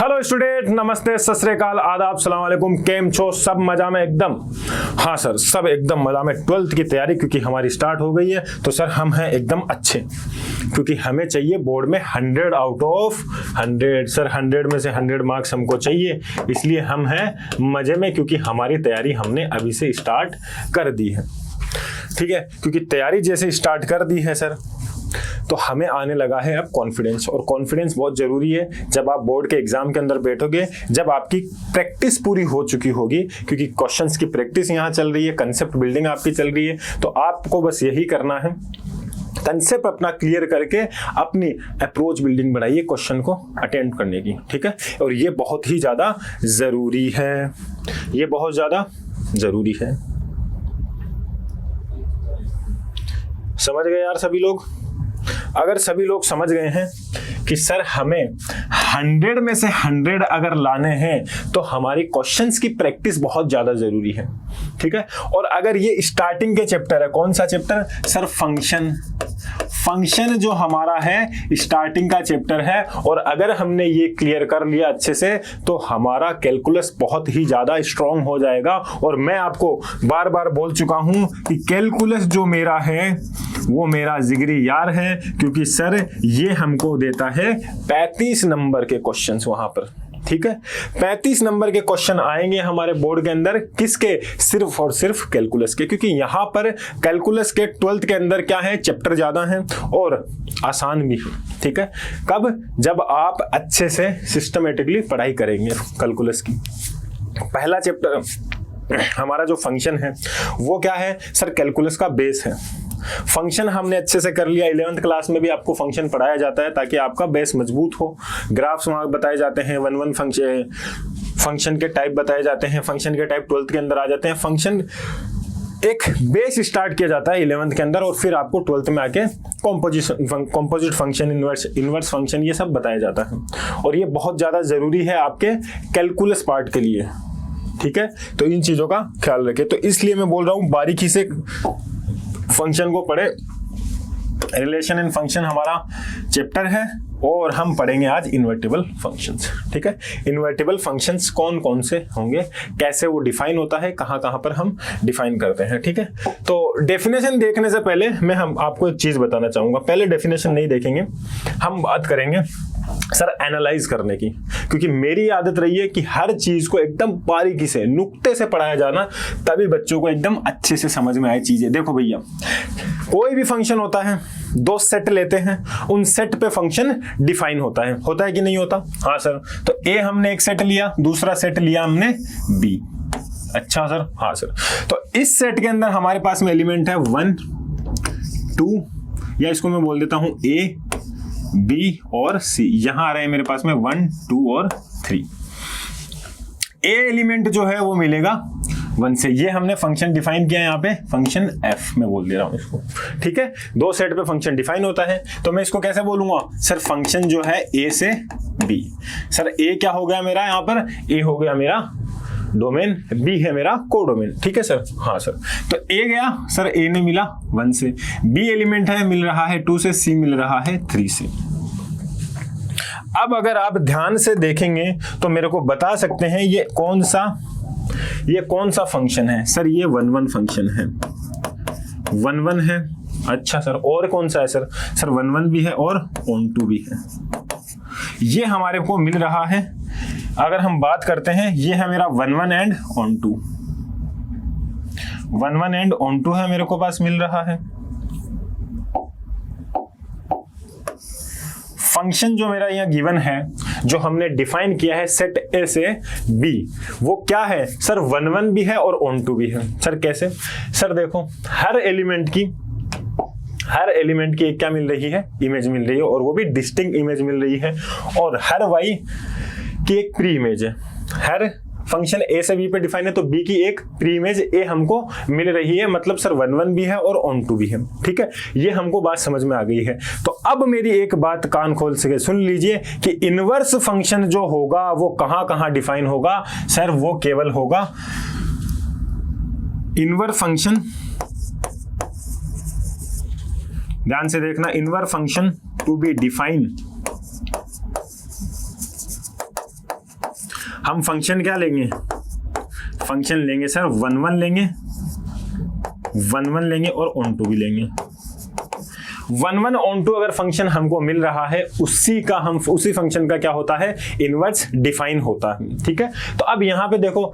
Hello student, नमस्ते, सत श्री अकाल, आदाब, सलाम वालेकुम, केम छो, सब मजा में एकदम। हाँ सर, सब एकदम मजा में। 12th की तैयारी क्योंकि हमारी स्टार्ट हो गई है, तो सर हम हैं एकदम अच्छे, क्योंकि हमें चाहिए बोर्ड में 100 आउट ऑफ 100। सर 100 में से 100 मार्क्स हमको चाहिए, इसलिए हम हैं मजे में, क्योंकि हमारी तैयारी हमने अभी से स्टार्ट कर दी है। ठीक है, क्योंकि तैयारी जैसे स्टार्ट कर दी है सर, तो हमें आने लगा है अब कॉन्फिडेंस। और कॉन्फिडेंस बहुत ज़रूरी है जब आप बोर्ड के एग्जाम के अंदर बैठोगे, जब आपकी प्रैक्टिस पूरी हो चुकी होगी, क्योंकि क्वेश्चंस की प्रैक्टिस यहाँ चल रही है, कंसेप्ट बिल्डिंग आपकी चल रही है। तो आपको बस यही करना है, कंसेप्ट अपना क्लियर करके अपनी अप्रोच बिल्डिंग बढ़ाइए क्वेश्चन को अटेंड करने की। ठीक है, और ये बहुत ही ज़्यादा ज़रूरी है, ये बहुत ज़्यादा ज़रूरी है। समझ गए यार सभी लोग? अगर सभी लोग समझ गए हैं कि सर हमें 100 में से 100 अगर लाने हैं, तो हमारी क्वेश्चंस की प्रैक्टिस बहुत ज़्यादा ज़रूरी है। ठीक है, और अगर ये स्टार्टिंग के चैप्टर है, कौन सा चैप्टर सर? फंक्शन जो हमारा है स्टार्टिंग का चैप्टर है, और अगर हमने ये क्लियर कर लिया अच्छे से, तो हमारा कैलकुलस बहुत ही ज़्यादा स्ट्रांग हो जाएगा। और मैं आपको बार बार बोल चुका हूँ कि कैलकुलस जो मेरा है वो मेरा जिगरी यार है, क्योंकि सर ये हमको देता है 35 नंबर के क्वेश्चंस वहां पर। ठीक है, 35 नंबर के क्वेश्चन आएंगे हमारे बोर्ड के अंदर, किसके? सिर्फ और सिर्फ कैलकुलस के, क्योंकि यहाँ पर कैलकुलस के 12th के अंदर क्या है, चैप्टर ज्यादा हैं और आसान भी है। ठीक है, कब? जब आप अच्छे से सिस्टमेटिकली पढ़ाई करेंगे कैलकुलस की। पहला चैप्टर हमारा जो फंक्शन है वो क्या है सर? कैलकुलस का बेस है। फंक्शन हमने अच्छे से कर लिया, 11th क्लास में भी आपको फंक्शन पढ़ाया जाता है ताकि आपका बेस मजबूत हो। ग्राफ्स वहाँ बताए जाते हैं, 1 फंक्शन के टाइप बताए जाते हैं, फंक्शन के टाइप 12th के अंदर आ जाते हैं। फंक्शन एक बेस स्टार्ट किया जाता है 11th के अंदर, और फिर आपको 12th में आके कॉम्पोजिट फंक्शन, इनवर्स फंक्शन, ये सब बताया जाता है। और ये बहुत ज़्यादा ज़रूरी है आपके कैलकुलस पार्ट के लिए। ठीक है, तो इन चीज़ों का ख्याल रखें। तो इसलिए मैं बोल रहा हूँ बारीकी से फंक्शन को पढ़े। रिलेशन एंड फंक्शन हमारा चैप्टर है, और हम पढ़ेंगे आज इन्वर्टिबल फंक्शंस। ठीक है, इन्वर्टिबल फंक्शंस कौन कौन से होंगे, कैसे वो डिफाइन होता है, कहाँ कहाँ पर हम डिफाइन करते हैं। ठीक है, तो डेफिनेशन देखने से पहले मैं आपको एक चीज बताना चाहूंगा। पहले डेफिनेशन नहीं देखेंगे, हम बात करेंगे सर एनालाइज करने की, क्योंकि मेरी आदत रही है कि हर चीज को एकदम बारीकी से, नुक्ते से पढ़ाया जाना, तभी बच्चों को एकदम अच्छे से समझ में आए चीजें। देखो भैया, कोई भी फंक्शन होता है, 2 सेट लेते हैं, उन सेट पे फंक्शन डिफाइन होता है कि नहीं होता? हाँ सर, तो ए हमने एक सेट लिया, दूसरा सेट लिया हमने बी। अच्छा सर, हाँ सर, तो इस सेट के अंदर हमारे पास में एलिमेंट है 1, 2, या इसको मैं बोल देता हूं ए, बी और सी। यहां आ रहे हैं मेरे पास में 1, 2 और 3। ए एलिमेंट जो है वो मिलेगा 1 से। ये हमने फंक्शन डिफाइन किया है यहाँ पे, फंक्शन एफ में बोल दे रहा हूं इसको। ठीक है, 2 सेट पे फंक्शन डिफाइन होता है, तो मैं इसको कैसे बोलूंगा सर? फंक्शन जो है ए से बी। सर ए क्या हो गया मेरा यहाँ पर? ए हो गया मेरा डोमेन, बी है मेरा कोडोमेन। ठीक है सर, हाँ सर, तो ए गया सर, ए ने मिला 1 से, बी एलिमेंट है मिल रहा है 2 से, सी मिल रहा है 3 से। अब अगर आप ध्यान से देखेंगे तो मेरे को बता सकते हैं ये कौन सा फंक्शन है? सर ये 1 फंक्शन है, 1 है। अच्छा सर, और कौन सा है सर? सर 1 भी है और on2 भी है। ये हमारे को मिल रहा है, अगर हम बात करते हैं, ये है मेरा 1 एंड on2, 1 एंड on2 है मेरे को पास मिल रहा है। फंक्शन जो मेरा यहाँ गिवन है, जो हमने डिफाइन किया है सेट ए से बी, वो क्या है सर? 1 भी है और on2 भी है। सर कैसे? सर देखो, हर एलिमेंट की एक क्या मिल रही है? इमेज मिल रही है, और वो भी डिस्टिंक्ट इमेज मिल रही है, और हर वाई की एक प्री इमेज है। हर फंक्शन ए से बी पे डिफाइन है, तो बी की एक प्री इमेज ए हमको मिल रही है, मतलब सर 1 भी है और on2 भी है। ठीक है, ये हमको बात समझ में आ गई है। तो अब मेरी एक बात कान खोल सके सुन लीजिए कि इनवर्स फंक्शन जो होगा वो कहां कहां डिफाइन होगा? सर वो केवल होगा इनवर्स फंक्शन, ध्यान से देखना, inverse function to be define हम फंक्शन क्या लेंगे, फंक्शन लेंगे सर 1 लेंगे, 1 लेंगे और ऑन टू भी लेंगे। 1 ऑन टू अगर फंक्शन हमको मिल रहा है उसी फंक्शन का क्या होता है, इनवर्स डिफाइन होता है। ठीक है, तो अब यहां पे देखो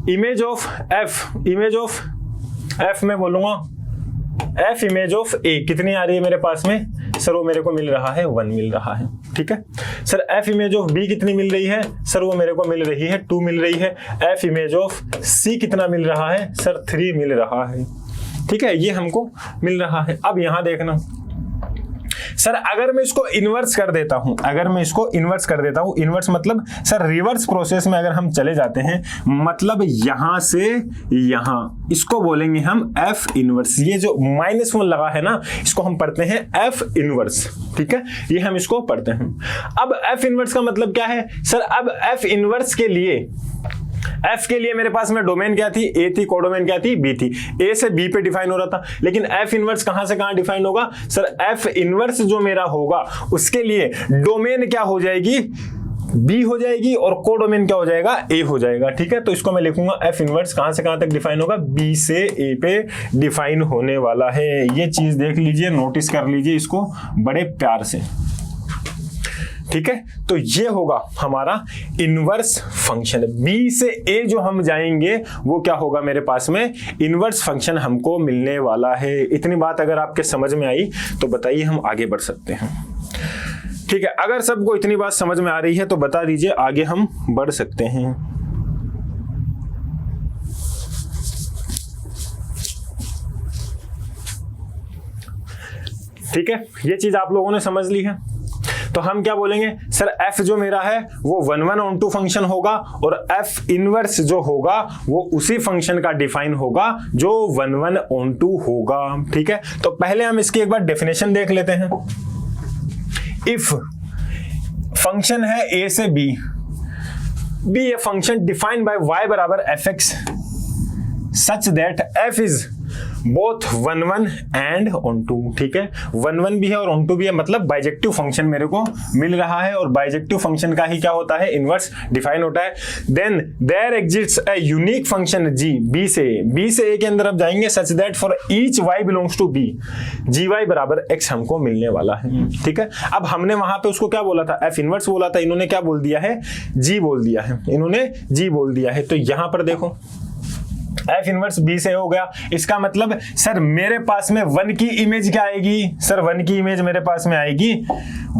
इमेज ऑफ एफ में बोलूंगा एफ इमेज ऑफ ए कितनी आ रही है मेरे पास में, सर वो मेरे को मिल रहा है 1 मिल रहा है। ठीक है sir, f image of B कितनी मिल रही है, सर वो मेरे को मिल रही है 2 मिल रही है। एफ इमेज ऑफ सी कितना मिल रहा है, सर 3 मिल रहा है। ठीक है, ये हमको मिल रहा है। अब यहां देखना सर, अगर मैं इसको इन्वर्स कर देता हूं, इन्वर्स मतलब सर रिवर्स प्रोसेस में अगर हम चले जाते हैं, मतलब यहां से यहां, इसको बोलेंगे हम एफ इन्वर्स। ये जो -1 लगा है ना, इसको हम पढ़ते हैं एफ इन्वर्स। ठीक है, ये हम इसको पढ़ते हैं। अब एफ इन्वर्स का मतलब क्या है सर, अब एफ इन्वर्स के लिए एफ के लिए मेरे पास में डोमेन क्या थी, ए थी, कोडोमेन क्या थी, बी थी। ए से बी पे डिफाइन हो रहा था, लेकिन एफ इनवर्स कहां से कहां डिफाइन होगा सर, एफ इनवर्स जो मेरा होगा उसके लिए डोमेन क्या हो जाएगी, बी हो जाएगी, और कोडोमेन क्या हो जाएगा, ए हो जाएगा। ठीक है, तो इसको मैं लिखूंगा एफ इनवर्स कहां से कहां तक डिफाइन होगा, बी से ए पे डिफाइन होने वाला है। ये चीज देख लीजिए, नोटिस कर लीजिए इसको बड़े प्यार से। ठीक है, तो ये होगा हमारा इनवर्स फंक्शन। बी से ए जो हम जाएंगे वो क्या होगा मेरे पास में, इनवर्स फंक्शन हमको मिलने वाला है। इतनी बात अगर आपके समझ में आई तो बताइए, हम आगे बढ़ सकते हैं। ठीक है, अगर सबको इतनी बात समझ में आ रही है तो बता दीजिए, आगे हम बढ़ सकते हैं। ठीक है, ये चीज आप लोगों ने समझ ली है। तो हम क्या बोलेंगे सर, एफ जो मेरा है वो 1 ऑन टू फंक्शन होगा, और एफ इनवर्स जो होगा वो उसी फंक्शन का डिफाइन होगा जो 1 ऑन टू होगा। ठीक है, तो पहले हम इसकी एक बार डेफिनेशन देख लेते हैं। इफ फंक्शन है ए से B a function defined by y बराबर f x such that f is both 1 and onto. ठीक है, 1 भी है और ऑन टू भी है, मतलब बाइजेक्टिव फंक्शन मेरे को मिल रहा है, और बाइजेक्टिव फंक्शन का ही क्या होता है, इनवर्स डिफाइन होता है। Then there exists a unique function g, B से ए के अंदर अब जाएंगे, such that for each y belongs to B g y बराबर x हमको मिलने वाला है। ठीक है, अब हमने वहां पे उसको क्या बोला था, एफ इनवर्स बोला था, इन्होंने क्या बोल दिया है, जी बोल दिया है, इन्होंने जी बोल दिया है। तो यहां पर देखो एफ इनवर्स बी से हो गया, इसका मतलब सर मेरे पास में 1 की इमेज क्या आएगी, सर 1 की इमेज मेरे पास में आएगी,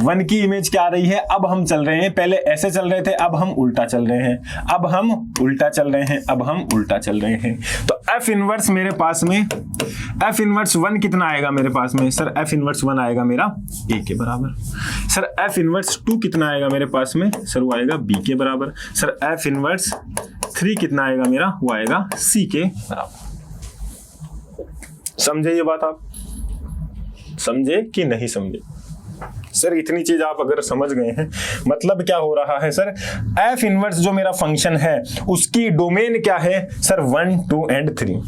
1 की इमेज क्या आ रही है, अब हम चल रहे हैं, पहले ऐसे चल रहे थे, अब हम उल्टा चल रहे हैं, अब हम उल्टा चल रहे हैं, अब हम उल्टा चल रहे हैं। तो एफ इनवर्स मेरे पास में, एफ इनवर्स 1 कितना आएगा मेरे पास में, सर एफ इनवर्स 1 आएगा मेरा ए के बराबर। सर एफ इनवर्स 2 कितना आएगा मेरे पास में, सर वो आएगा बी के बराबर। सर एफ इनवर्स 3 कितना आएगा मेरा, वो आएगा सी के बराबर। समझे ये बात, आप समझे कि नहीं समझे? सर इतनी चीज आप अगर समझ गए हैं, मतलब क्या हो रहा है सर, एफ इनवर्स जो मेरा फंक्शन है उसकी डोमेन क्या है सर, 1, 2 एंड 3।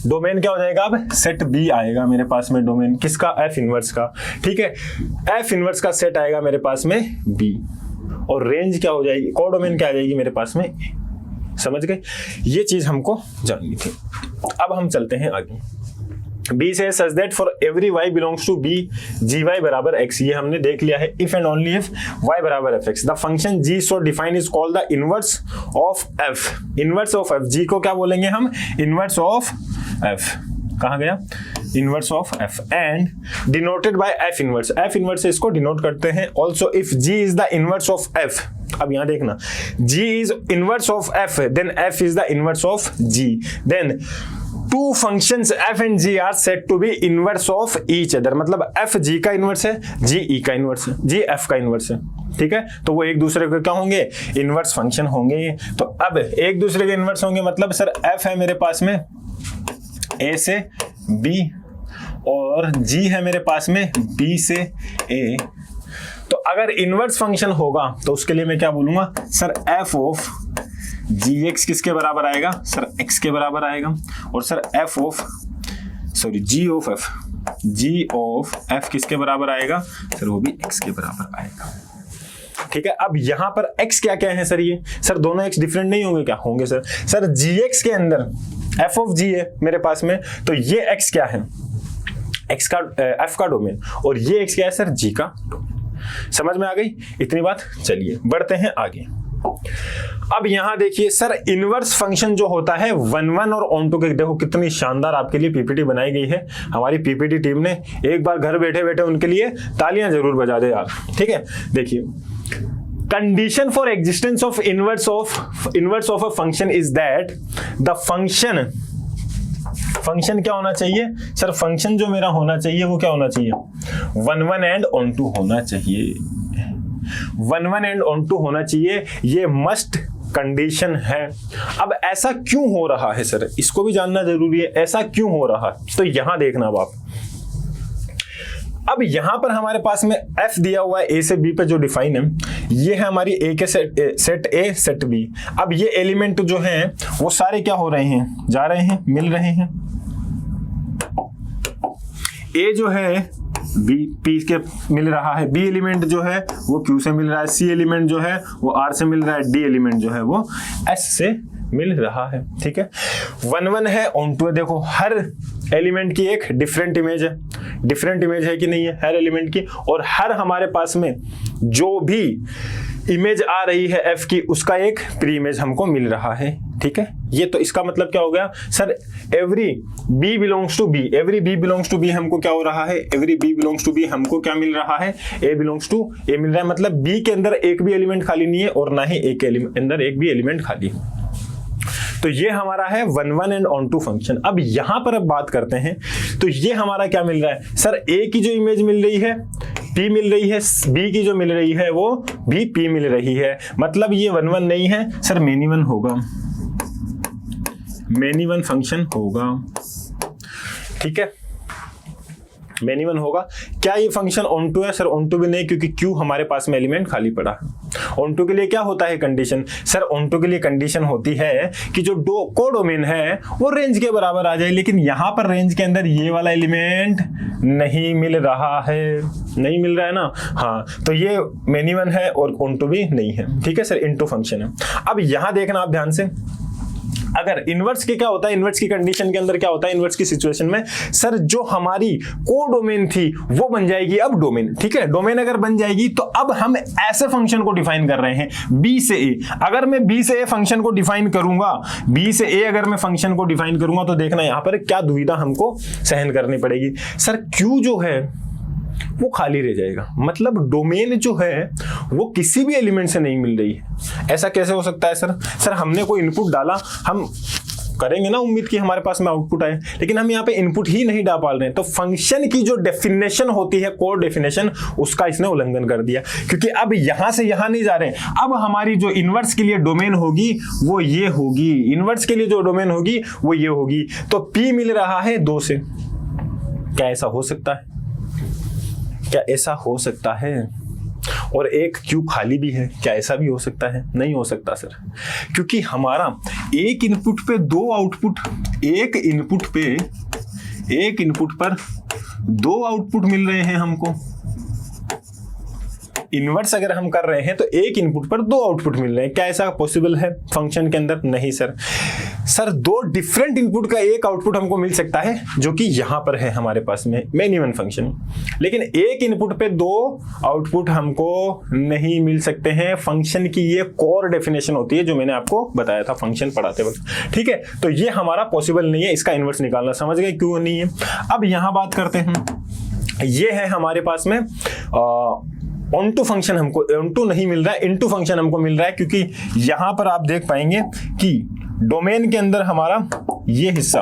डोमेन क्या हो जाएगा, अब सेट बी आएगा मेरे पास में, डोमेन किसका, एफ इनवर्स का। ठीक है, एफ इनवर्स का सेट आएगा मेरे पास में बी, और रेंज क्या हो जाएगी, कोडोमेन क्या आ जाएगी मेरे पास में ए। समझ गए, ये चीज हमको जाननी थी। अब हम चलते हैं आगे। बी से such that for every y belongs to B g y बराबर x, ये हमने देख लिया है। If and only if y बराबर f x the function g so define is called the inverse of f। Inverse of f, g को क्या बोलेंगे हम, इनवर्स ऑफ f। कहाँ गया, inverse of f, and denoted by f inverse. f inverse से इसको denote करते हैं। Also if g is the inverse of f, अब यहां देखना, g is inverse of f, then f is the inverse of g, then two functions f and g are said to be inverse of each other. मतलब f g का inverse है, g e का inverse है, g f का inverse है। ठीक है, तो वो एक दूसरे के क्या होंगे, इनवर्स फंक्शन होंगे। तो अब एक दूसरे के इनवर्स होंगे, मतलब सर f है मेरे पास में a से b, और g है मेरे पास में b से a। तो अगर इनवर्स फंक्शन होगा तो उसके लिए मैं क्या बोलूंगा सर, f ऑफ gx किसके बराबर आएगा सर, x के बराबर आएगा। और सर g ऑफ f किसके बराबर आएगा सर, वो भी x के बराबर आएगा। ठीक है। अब यहां पर x क्या क्या है सर? ये सर दोनों x डिफरेंट नहीं होंगे क्या? होंगे सर। सर gx के अंदर f ऑफ g है मेरे पास में, तो ये x क्या है? x का f का डोमेन, और ये x क्या है सर? g का डोमेन। समझ में आ गई इतनी बात? चलिए बढ़ते हैं आगे। अब यहां देखिए सर, इनवर्स फंक्शन जो होता है 1 1 और ऑन टू के, देखो कितनी शानदार आपके लिए पीपीटी बनाई गई है हमारी पीपीटी टीम ने। एक बार घर बैठे बैठे उनके लिए तालियां जरूर बजा दे आप, ठीक है। देखिए, condition for existence of inverse of a function is that the function क्या होना चाहिए सर? फंक्शन जो मेरा होना चाहिए वो क्या होना चाहिए? 1 1 एंड ऑन टू होना चाहिए। 1 1 एंड ऑन टू होना चाहिए, ये मस्ट कंडीशन है। अब ऐसा क्यों हो रहा है सर? इसको भी जानना जरूरी है, ऐसा क्यों हो रहा है। तो यहां देखना आप, अब यहां पर हमारे पास में f दिया हुआ है a से b पे जो डिफाइन है, ये है हमारी a के सेट a सेट b। अब ये एलिमेंट जो हैं वो सारे क्या हो रहे हैं? जा रहे हैं, मिल रहे हैं। a जो है b p के मिल रहा है, b एलिमेंट जो है वो q से मिल रहा है, c एलिमेंट जो है वो r से मिल रहा है, d एलिमेंट जो है वो s से मिल रहा है, ठीक है। 1 1 है, ऑन टू है। देखो हर एलिमेंट की एक डिफरेंट इमेज है, डिफरेंट इमेज है कि नहीं है हर एलिमेंट की, और हर हमारे पास में जो भी इमेज आ रही है f की उसका एक प्री इमेज हमको मिल रहा है, ठीक है। ये तो इसका मतलब क्या हो गया sir? Every b belongs to b, every b belongs to b हमको क्या हो रहा है? Every b belongs to b हमको क्या मिल रहा है? a बिलोंग्स टू a मिल रहा है। मतलब b के अंदर एक भी एलिमेंट खाली नहीं है और ना ही a के अंदर एक भी एलिमेंट खाली है। तो ये हमारा है 1 1 एंड ऑन टू फंक्शन। अब यहां पर अब बात करते हैं, तो ये हमारा क्या मिल रहा है सर? a की जो इमेज मिल रही है p मिल रही है, b की जो मिल रही है वो भी p मिल रही है। मतलब ये 1 1 नहीं है सर, मेनी वन होगा, मेनी वन फंक्शन होगा, ठीक है, मेनी वन होगा। क्या ये फंक्शन ऑन टू है सर? ऑन टू भी नहीं, क्योंकि क्यू हमारे पास में एलिमेंट खाली पड़ा है। ऑन टू के लिए क्या होता है कंडीशन सर? ऑन टू के लिए कंडीशन होती है कि जो कोडोमेन है वो रेंज के बराबर आ जाए, लेकिन यहां पर रेंज के अंदर ये वाला एलिमेंट नहीं मिल रहा है, नहीं मिल रहा है ना। हाँ, तो ये मेनी वन है और ऑन टू भी नहीं है, ठीक है सर, इनटू फंक्शन है। अब यहां देखना आप ध्यान से, अगर इनवर्स के क्या होता है, इनवर्स की कंडीशन के अंदर क्या होता है, इनवर्स की सिचुएशन में सर जो हमारी कोडोमेन थी वो बन जाएगी अब डोमेन, ठीक है। डोमेन अगर बन जाएगी तो अब हम ऐसे फंक्शन को डिफाइन कर रहे हैं b से a। अगर मैं b से a फंक्शन को डिफाइन करूंगा, b से a अगर मैं फंक्शन को डिफाइन करूंगा, तो देखना यहां पर क्या दुविधा हमको सहन करनी पड़ेगी सर। q जो है वो खाली रह जाएगा, मतलब डोमेन जो है वो किसी भी एलिमेंट से नहीं मिल रही है। ऐसा कैसे हो सकता है सर? सर हमने कोई इनपुट डाला, हम करेंगे ना उम्मीद कि हमारे पास में आउटपुट आए, लेकिन हम यहाँ पे इनपुट ही नहीं डाल रहे हैं, तो फंक्शन की जो डेफिनेशन होती है, कोड डेफिनेशन, उसका इसने उल्लंघन कर दिया, क्योंकि अब यहां से यहां नहीं जा रहे हैं। अब हमारी जो इनवर्स के लिए डोमेन होगी वो ये होगी, इनवर्स के लिए जो डोमेन होगी वो ये होगी। तो P मिल रहा है 2 से। क्या ऐसा हो सकता है? क्या ऐसा हो सकता है? और एक Q खाली भी है, क्या ऐसा भी हो सकता है? नहीं हो सकता सर, क्योंकि हमारा एक इनपुट पे 2 आउटपुट, एक इनपुट पर 2 आउटपुट मिल रहे हैं हमको। इनवर्स अगर हम कर रहे हैं तो एक इनपुट पर 2 आउटपुट मिल रहे हैं, क्या ऐसा पॉसिबल है फंक्शन के अंदर? नहीं सर। सर 2 डिफरेंट इनपुट का एक आउटपुट हमको मिल सकता है, जो कि यहां पर है हमारे पास में मेनी वन फंक्शन, लेकिन एक इनपुट पे 2 आउटपुट हमको नहीं मिल सकते हैं। फंक्शन की ये कोर डेफिनेशन होती है जो मैंने आपको बताया था फंक्शन पढ़ाते वक्त, ठीक है। तो ये हमारा पॉसिबल नहीं है, इसका इनवर्स निकालना। समझ गए क्यों नहीं है? अब यहां बात करते हैं, ये है हमारे पास में ऑन टू फंक्शन, हमको ऑन टू नहीं मिल रहा है, इनटू फंक्शन हमको मिल रहा है, क्योंकि यहां पर आप देख पाएंगे कि डोमेन के अंदर हमारा ये हिस्सा,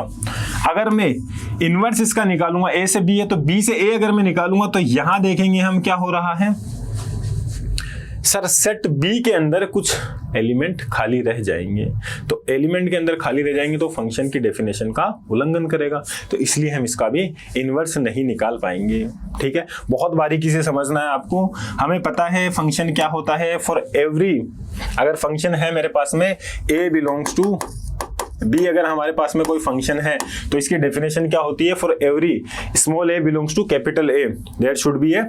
अगर मैं इनवर्स इसका निकालूंगा, a से b है तो b से a अगर मैं निकालूंगा, तो यहां देखेंगे हम क्या हो रहा है सर, सेट b के अंदर कुछ एलिमेंट खाली रह जाएंगे। तो एलिमेंट के अंदर खाली रह जाएंगे तो फंक्शन की डेफिनेशन का उल्लंघन करेगा, तो इसलिए हम इसका भी इनवर्स नहीं निकाल पाएंगे, ठीक है। बहुत बारीकी से समझना है आपको। हमें पता है फंक्शन क्या होता है। फॉर एवरी, अगर फंक्शन है मेरे पास में a बिलोंग्स टू b, अगर हमारे पास में कोई फंक्शन है तो इसकी डेफिनेशन क्या होती है? For every small a belongs to capital A, there should be a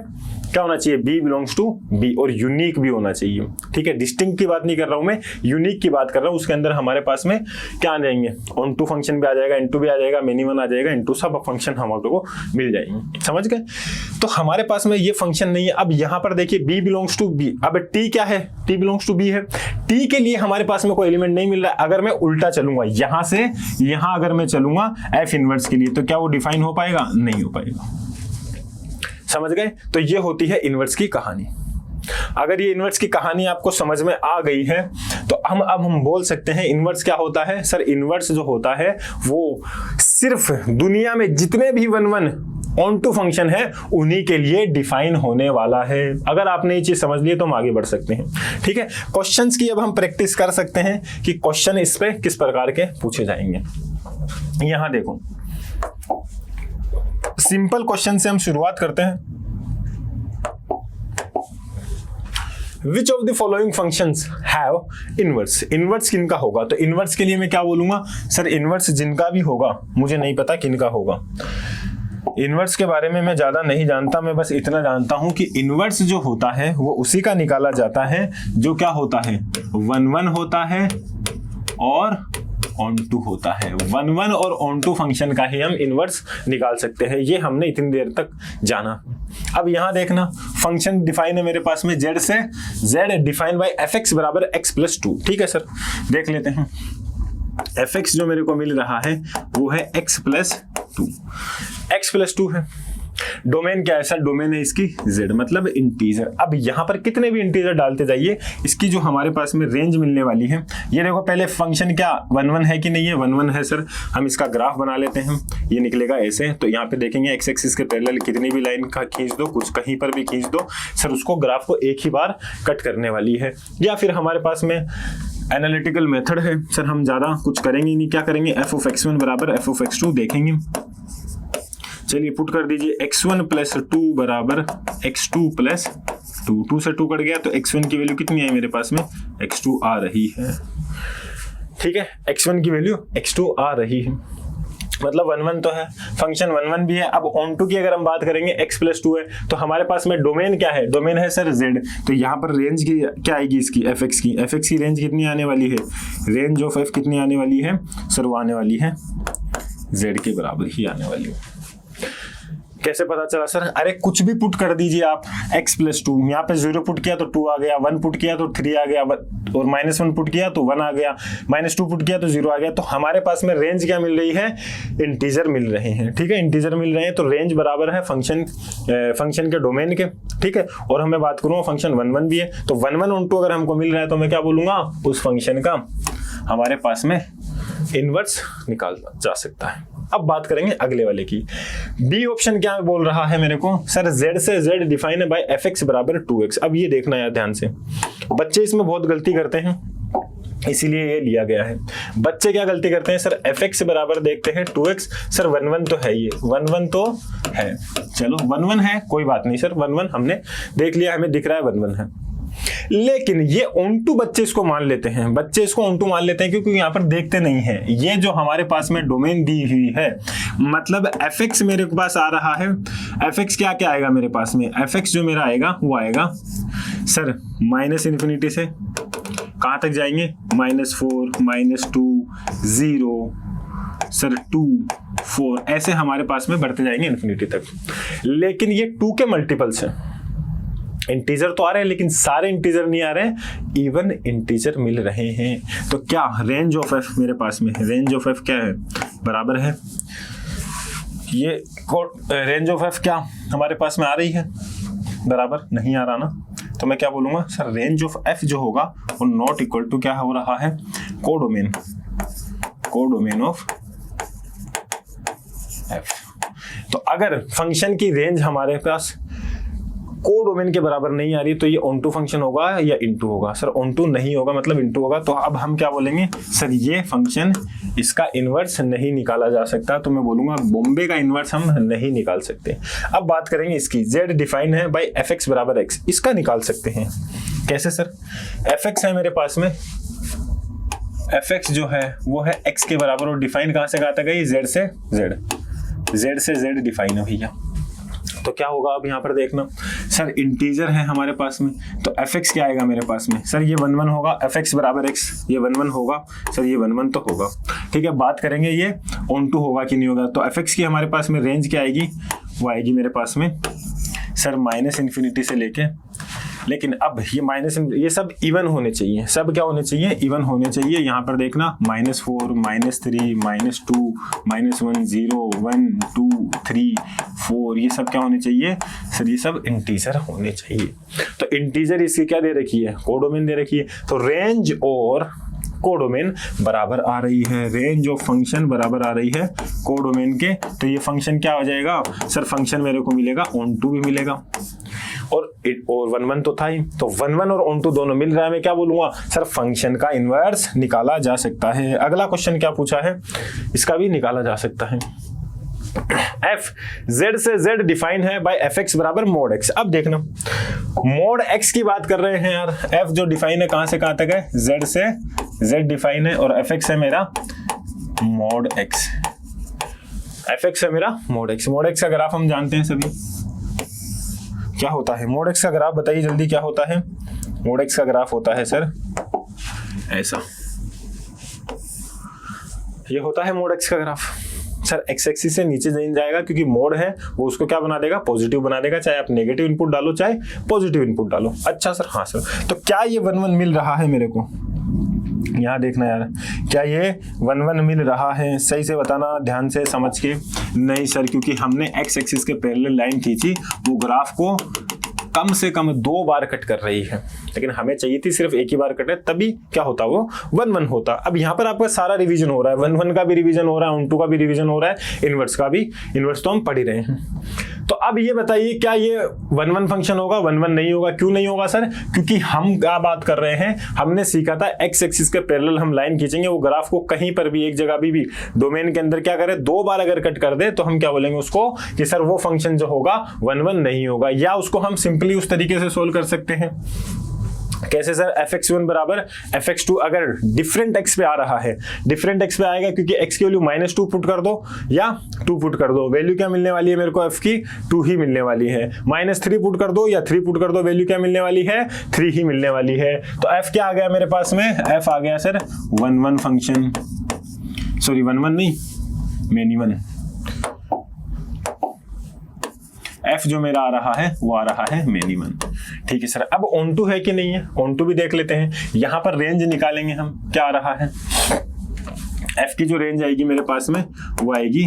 क्या होना चाहिए, b बिलोंग्स टू b, और यूनिक भी होना चाहिए। ठीक है, डिस्टिंक्ट की बात नहीं कर रहा हूं मैं, यूनिक की बात कर रहा हूं। उसके अंदर हमारे पास में क्या आ जाएंगे, ऑन टू फंक्शन भी आ जाएगा, इनटू भी आ जाएगा, मेनी वन आ जाएगा, इनटू सब फंक्शन हम आपको मिल जाएंगे। समझ गए? तो हमारे पास में ये फंक्शन नहीं है। अब यहां पर देखिए b बिलोंग्स टू b, अब t क्या है, t बिलोंग्स टू b है। t के लिए हमारे पास में कोई एलिमेंट नहीं मिल रहा है। अगर मैं उल्टा चलूंगा, यहां से यहां अगर मैं चलूंगा f इनवर्स के लिए, तो क्या वो डिफाइन हो पाएगा? नहीं हो पाएगा। समझ गए? तो ये होती है इनवर्स की कहानी। अगर ये इनवर्स की कहानी आपको समझ में आ गई है तो अब हम बोल सकते हैं इनवर्स क्या होता है। सर इनवर्स जो होता है वो सिर्फ दुनिया में जितने भी वन ऑन टू फंक्शन है उन्हीं के लिए डिफाइन होने वाला है। अगर आपने ये चीज समझ ली तो हम आगे बढ़ सकते हैं। ठीक है, क्वेश्चंस की अब हम प्रैक्टिस कर सकते हैं कि क्वेश्चन इस पे किस प्रकार के पूछे जाएंगे। यहां देखो, सिंपल क्वेश्चन से हम शुरुआत करते हैं। Which of the following functions have inverse? Inverse किनका होगा? तो इनवर्स के लिए मैं क्या बोलूंगा, सर इनवर्स जिनका भी होगा, मुझे नहीं पता किनका होगा। इनवर्स के बारे में मैं ज्यादा नहीं जानता, मैं बस इतना जानता हूं कि इनवर्स जो होता है वो उसी का निकाला जाता है जो क्या होता है, 1 होता है और ऑन टू होता है। 1 और ऑन टू फंक्शन का ही हम इनवर्स निकाल सकते हैं। ये हमने इतनी देर तक जाना। अब यहां देखना, फंक्शन डिफाइन है मेरे पास में z से, z डिफाइन बाय fx बराबर x प्लस 2। ठीक है सर, देख लेते हैं। fx जो मेरे को मिल रहा है वो है x प्लस 2, x प्लस 2 है। डोमेन क्या है सर, डोमेन है इसकी z, मतलब इंटीजर। अब यहां पर कितने भी इंटीजर डालते जाइए, इसकी जो हमारे पास में रेंज मिलने वाली है, ये देखो पहले फंक्शन क्या 1 है कि नहीं है, 1 है सर। हम इसका ग्राफ बना लेते हैं, ये निकलेगा ऐसे। तो यहाँ पे देखेंगे एक्स एक्सिस के पैरेलल कितनी भी लाइन का खींच दो, कुछ कहीं पर भी खींच दो सर, उसको ग्राफ को एक ही बार कट करने वाली है। या फिर हमारे पास में एनालिटिकल मेथड है सर, हम ज्यादा कुछ करेंगे नहीं। क्या करेंगे, एफ ऑफ x1 बराबर एफ ऑफ x2 देखेंगे। चलिए पुट कर दीजिए, x1 प्लस 2 बराबर x2 प्लस 2, 2 से 2 कट गया तो x1 की वैल्यू कितनी आई मेरे पास में, x2 आ रही है। ठीक है, x1 की वैल्यू x2 आ रही है, मतलब 1 तो है, फंक्शन 1 भी है। अब ऑन टू की अगर हम बात करेंगे x प्लस 2 है, तो हमारे पास में डोमेन क्या है, डोमेन है सर z। तो यहाँ पर रेंज की क्या आएगी इसकी, fx की रेंज कितनी आने वाली है, रेंज ऑफ f कितनी आने वाली है सर, वो आने वाली है z के बराबर ही आने वाली है। कैसे पता चला सर, अरे कुछ भी पुट कर दीजिए आप, x प्लस 2, यहाँ पे 0 पुट किया तो 2 आ गया, 1 पुट किया तो 3 आ गया, और -1 पुट किया तो 1 आ गया, -2 पुट किया तो 0 आ गया। तो हमारे पास में रेंज क्या मिल रही है, इंटीजर मिल रहे हैं। ठीक है, इंटीजर मिल रहे हैं तो रेंज बराबर है फंक्शन के डोमेन के। ठीक है, और हमें बात करूँ फंक्शन 1 भी है, तो 1 ऑन टू अगर हमको मिल रहा है तो मैं क्या बोलूंगा, उस फंक्शन का हमारे पास में इनवर्स निकाला जा सकता है। अब बात करेंगे अगले वाले की। बी ऑप्शन क्या बोल रहा है मेरे को, सर z से z डिफाइन है बाय fx बराबर 2x। अब ये देखना है ध्यान से, बच्चे इसमें बहुत गलती करते हैं, इसीलिए ये लिया गया है। बच्चे क्या गलती करते हैं सर, fx बराबर देखते हैं 2x, सर 1 तो है, ये 1 तो है, चलो 1 है, कोई बात नहीं सर, 1 हमने देख लिया, हमें दिख रहा है 1 है। लेकिन ये ऑन टू बच्चे इसको मान लेते हैं, बच्चे इसको ऑन टू मान लेते हैं क्योंकि यहाँ पर देखते नहीं है। ये जो हमारे पास में डोमेन दी हुई है, मतलब fx मेरे पास आ रहा है, fx क्या क्या आएगा मेरे पास में, fx जो मेरा आएगा वो आएगा सर -∞ से कहाँ तक जाएंगे, -4, -2, 0 सर 2, 4, ऐसे हमारे पास में बढ़ते जाएंगे इन्फिनिटी तक। लेकिन ये 2 के मल्टीपल्स हैं, इंटीजर तो आ रहे हैं लेकिन सारे इंटीजर नहीं आ रहे हैं, इवन इंटीजर मिल रहे हैं। तो क्या रेंज ऑफ f मेरे पास में, रेंज ऑफ f क्या है, बराबर है ये रेंज ऑफ f क्या हमारे पास में आ रही है, बराबर नहीं आ रहा ना, तो मैं क्या बोलूंगा सर, रेंज ऑफ f जो होगा वो नॉट इक्वल टू क्या हो रहा है, कोडोमेन ऑफ f। तो अगर फंक्शन की रेंज हमारे पास कोडोमेन के बराबर नहीं आ रही तो ये ऑन टू फंक्शन होगा या इनटू होगा, सर ऑन टू नहीं होगा मतलब इनटू होगा। तो अब हम क्या बोलेंगे सर, ये फंक्शन इसका इनवर्स नहीं निकाला जा सकता, तो मैं बोलूंगा बॉम्बे का इनवर्स हम नहीं निकाल सकते। अब बात करेंगे इसकी, z डिफाइन है बाय fx बराबर x, इसका निकाल सकते हैं। कैसे सर, fx है मेरे पास में, fx जो है वो है x के बराबर, और डिफाइन कहां से कहां तक गई, z से z डिफाइन है भैया। तो क्या होगा अब यहाँ पर देखना, सर इंटीजर है हमारे पास में, तो fx क्या आएगा मेरे पास में, सर ये 1 1 होगा, fx बराबर x, ये 1 1 होगा, सर ये 1 1 तो होगा। ठीक है, बात करेंगे ये ऑन टू होगा कि नहीं होगा। तो fx की हमारे पास में रेंज क्या आएगी, वो आएगी मेरे पास में सर -∞ से लेके, लेकिन अब ये ये सब इवन होने चाहिए, सब क्या होने चाहिए, इवन होने चाहिए। यहाँ पर देखना -4 -3 -2 -1 0 1 2 3 4 ये सब क्या होने चाहिए सर, ये सब इंटीजर होने चाहिए। तो इंटीजर इसकी क्या दे रखी है, कोडोमेन दे रखी है। तो रेंज और कोडोमेन बराबर आ रही है, रेंज ऑफ फंक्शन बराबर आ रही है कोडोमेन के। तो ये फंक्शन क्या हो जाएगा सर, फंक्शन मेरे को मिलेगा ऑन टू भी मिलेगा और 1 1 तो था ही, तो 1 1 और ऑन टू दोनों मिल रहा है। मैं क्या बोलूंगा सर, फंक्शन का इनवर्स निकाला जा सकता है। अगला क्वेश्चन क्या पूछा है, इसका भी निकाला जा सकता है। f z से z डिफाइन है बाय fx बराबर mod x। अब देखना mod x की बात कर रहे हैं यार, f जो डिफाइन है कहां से कहां तक है, z से z डिफाइन है और fx है मेरा mod x, fx है मेरा mod x। mod x का ग्राफ हम जानते हैं सभी, क्या होता है mod x का ग्राफ, बताइए जल्दी क्या होता है। mod x का ग्राफ होता है सर ऐसा, ये होता है mod x का ग्राफ। सर एक्स एक्सिस से नीचे नहीं जाएगा क्योंकि मोड है, वो उसको क्या बना देगा, पॉजिटिव बना देगा, चाहे आप नेगेटिव इनपुट डालो चाहे पॉजिटिव इनपुट डालो। अच्छा सर, हाँ सर, तो क्या ये 1 1 मिल रहा है मेरे को, यहाँ देखना यार, क्या ये 1 1 मिल रहा है, सही से बताना ध्यान से समझ के। नहीं सर, क्योंकि हमने एक्स एक्सिस के पैरेलल लाइन खींची, वो ग्राफ को कम से कम 2 बार कट कर रही है, लेकिन हमें चाहिए थी सिर्फ एक ही बार कटे, तभी क्या होता वो 1 1 होता। अब यहाँ पर आपका सारा रिवीजन हो रहा है, 1 1 का भी रिवीजन हो रहा है, ऑन टू का भी रिवीजन हो रहा है, इनवर्स का भी, इनवर्स तो हम पढ़ ही रहे हैं। तो अब ये बताइए क्या ये 1 1 फंक्शन होगा, 1 1 नहीं होगा। क्यों नहीं होगा सर, क्योंकि हम क्या बात कर रहे हैं, हमने सीखा था एक्स एक्सिस के पैरेलल हम लाइन खींचेंगे, वो ग्राफ को कहीं पर भी एक जगह भी डोमेन के अंदर क्या करें, 2 बार अगर कट कर दे तो हम क्या बोलेंगे उसको कि सर वो फंक्शन जो होगा 1 1 नहीं होगा। या उसको हम सिंपली उस तरीके से सोल्व कर सकते हैं, कैसे सर, fx1 बराबर fx2 अगर डिफरेंट x पे आ रहा है, डिफरेंट x पे आएगा क्योंकि x की वैल्यू -2 पुट कर दो या 2 पुट कर दो, वैल्यू क्या मिलने वाली है मेरे को, f की 2 ही मिलने वाली है। -3 पुट कर दो या 3 पुट कर दो, वैल्यू क्या मिलने वाली है, 3 ही मिलने वाली है। तो f क्या आ गया मेरे पास में, f आ गया सर 1 1 फंक्शन, सॉरी 1 1 नहीं, मेनी 1। f जो मेरा आ रहा है वो आ रहा है मेनी 1। ठीक है सर, अब ऑन टू है कि नहीं है, ऑन टू भी देख लेते हैं। यहाँ पर रेंज निकालेंगे हम, क्या आ रहा है, f की जो रेंज आएगी मेरे पास में वो आएगी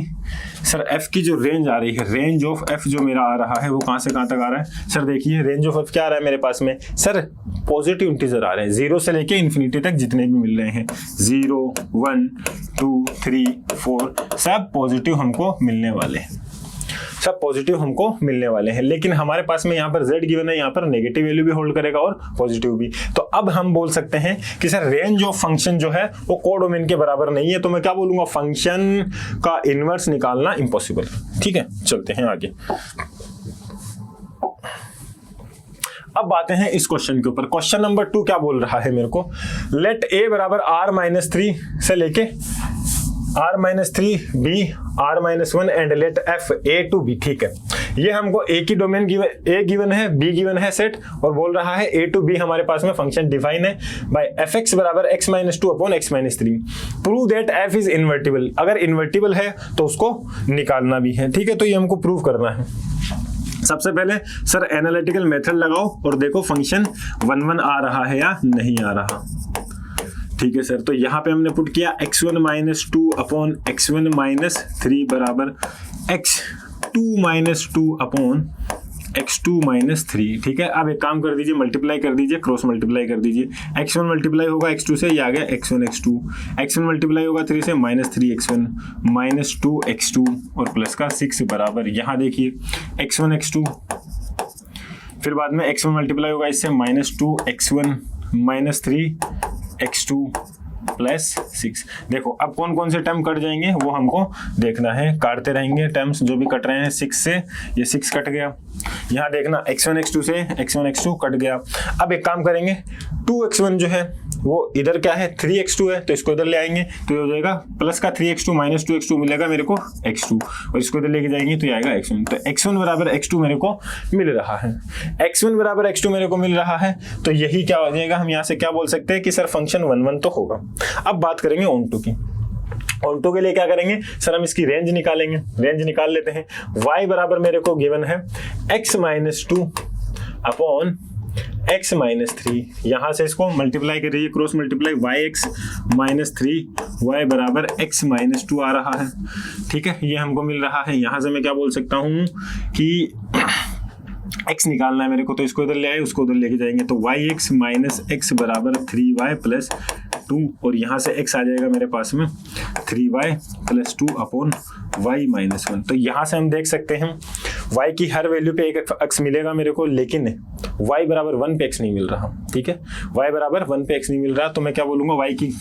सर, f की जो रेंज आ रही है, रेंज ऑफ f जो मेरा आ रहा है वो कहाँ से कहाँ तक आ रहा है सर, देखिए रेंज ऑफ f क्या आ रहा है मेरे पास में सर, पॉजिटिव इंटीजर आ रहे हैं, 0 से लेके इन्फिनिटी तक जितने भी मिल रहे हैं, 0 1 2 3 4 सब पॉजिटिव हमको मिलने वाले हैं, सब पॉजिटिव हमको मिलने वाले हैं। लेकिन हमारे पास में यहाँ पर z गिवन है, यहाँ पर नेगेटिव वैल्यू भी होल्ड करेगा और पॉजिटिव भी। तो अब हम बोल सकते हैं कि सर रेंज ऑफ फंक्शन जो है वो कोडोमेन के बराबर नहीं है, तो मैं क्या बोलूंगा, फंक्शन का इनवर्स निकालना इम्पॉसिबल। ठीक है, चलते हैं आगे। अब आते हैं इस क्वेश्चन के ऊपर। क्वेश्चन नंबर 2 क्या बोल रहा है मेरे को, लेट a बराबर r-3 से लेके r-3 b r-1 and let f a to b। ठीक है, ये हमको a की डोमेन a गिवन है, b गिवन है सेट, और बोल रहा है a to b हमारे पास में फंक्शन डिफाइन है बाय fx बराबर x-2 upon x-3। Prove that f is invertible, अगर इन्वर्टिबल है तो उसको निकालना भी है। ठीक है, तो ये हमको प्रूव करना है। सबसे पहले सर एनालिटिकल मेथड लगाओ और देखो फंक्शन 1 1 आ रहा है या नहीं आ रहा। ठीक है सर, तो यहाँ पे हमने पुट किया x1-2 अपॉन x1-3 बराबर x2-2 अपॉन x2-3। ठीक है, अब एक काम कर दीजिए, मल्टीप्लाई कर दीजिए, क्रॉस मल्टीप्लाई कर दीजिए। x1 मल्टीप्लाई होगा x2 से, ये आ गया x1 x2, x1 मल्टीप्लाई होगा 3 से, -3x1 -2x2 और प्लस का 6 बराबर, यहाँ देखिए x1 x2, फिर बाद में x1 मल्टीप्लाई होगा इससे -2x1 -3x2 प्लस 6। देखो अब कौन कौन से टर्म कट जाएंगे वो हमको देखना है, काटते रहेंगे टर्म्स जो भी कट रहे हैं। 6 से ये 6 कट गया, यहाँ देखना x1 x2 से x1 x2 कट गया। अब एक काम करेंगे, 2x1 जो है वो इधर क्या है 3x2 है, तो इसको इधर ले आएंगे तो ये हो जाएगा प्लस का 3x2 माइनस 2x2 मिलेगा मेरे को x2, और इसको इधर लेके जाएंगे तो ये आएगा x1। तो x1 बराबर x2 मेरे को मिल रहा है, x1 बराबर x2 मेरे को मिल रहा है। तो यही क्या हो जाएगा, हम यहाँ से क्या बोल सकते हैं कि सर फंक्शन 1 1 तो होगा। अब बात करेंगे ऑन टू की। ऑन टू के लिए क्या करेंगे सर, हम इसकी रेंज निकालेंगे, रेंज निकाल लेते हैं। y बराबर मेरे को गिवन है x minus 2 upon x minus 3, यहाँ से इसको मल्टीप्लाई करिए, cross multiply yx minus 3 y बराबर x माइनस 2 आ रहा है। ठीक है, ये हमको मिल रहा है। यहाँ से मैं क्या बोल सकता हूँ कि x निकालना है मेरे को, तो इसको इधर ले आए, उसको उधर लेके जाएंगे, तो yx माइनस x बराबर 3y प्लस 2, और यहाँ से x आ जाएगा मेरे पास में 3y plus 2 upon y minus 1। तो यहाँ से हम देख सकते हैं y की हर वैल्यू पे एक x मिलेगा मेरे को, लेकिन y बराबर 1 पे x नहीं मिल रहा। ठीक है, y बराबर 1 पे x नहीं मिल रहा, तो मैं क्या बोलूँगा y की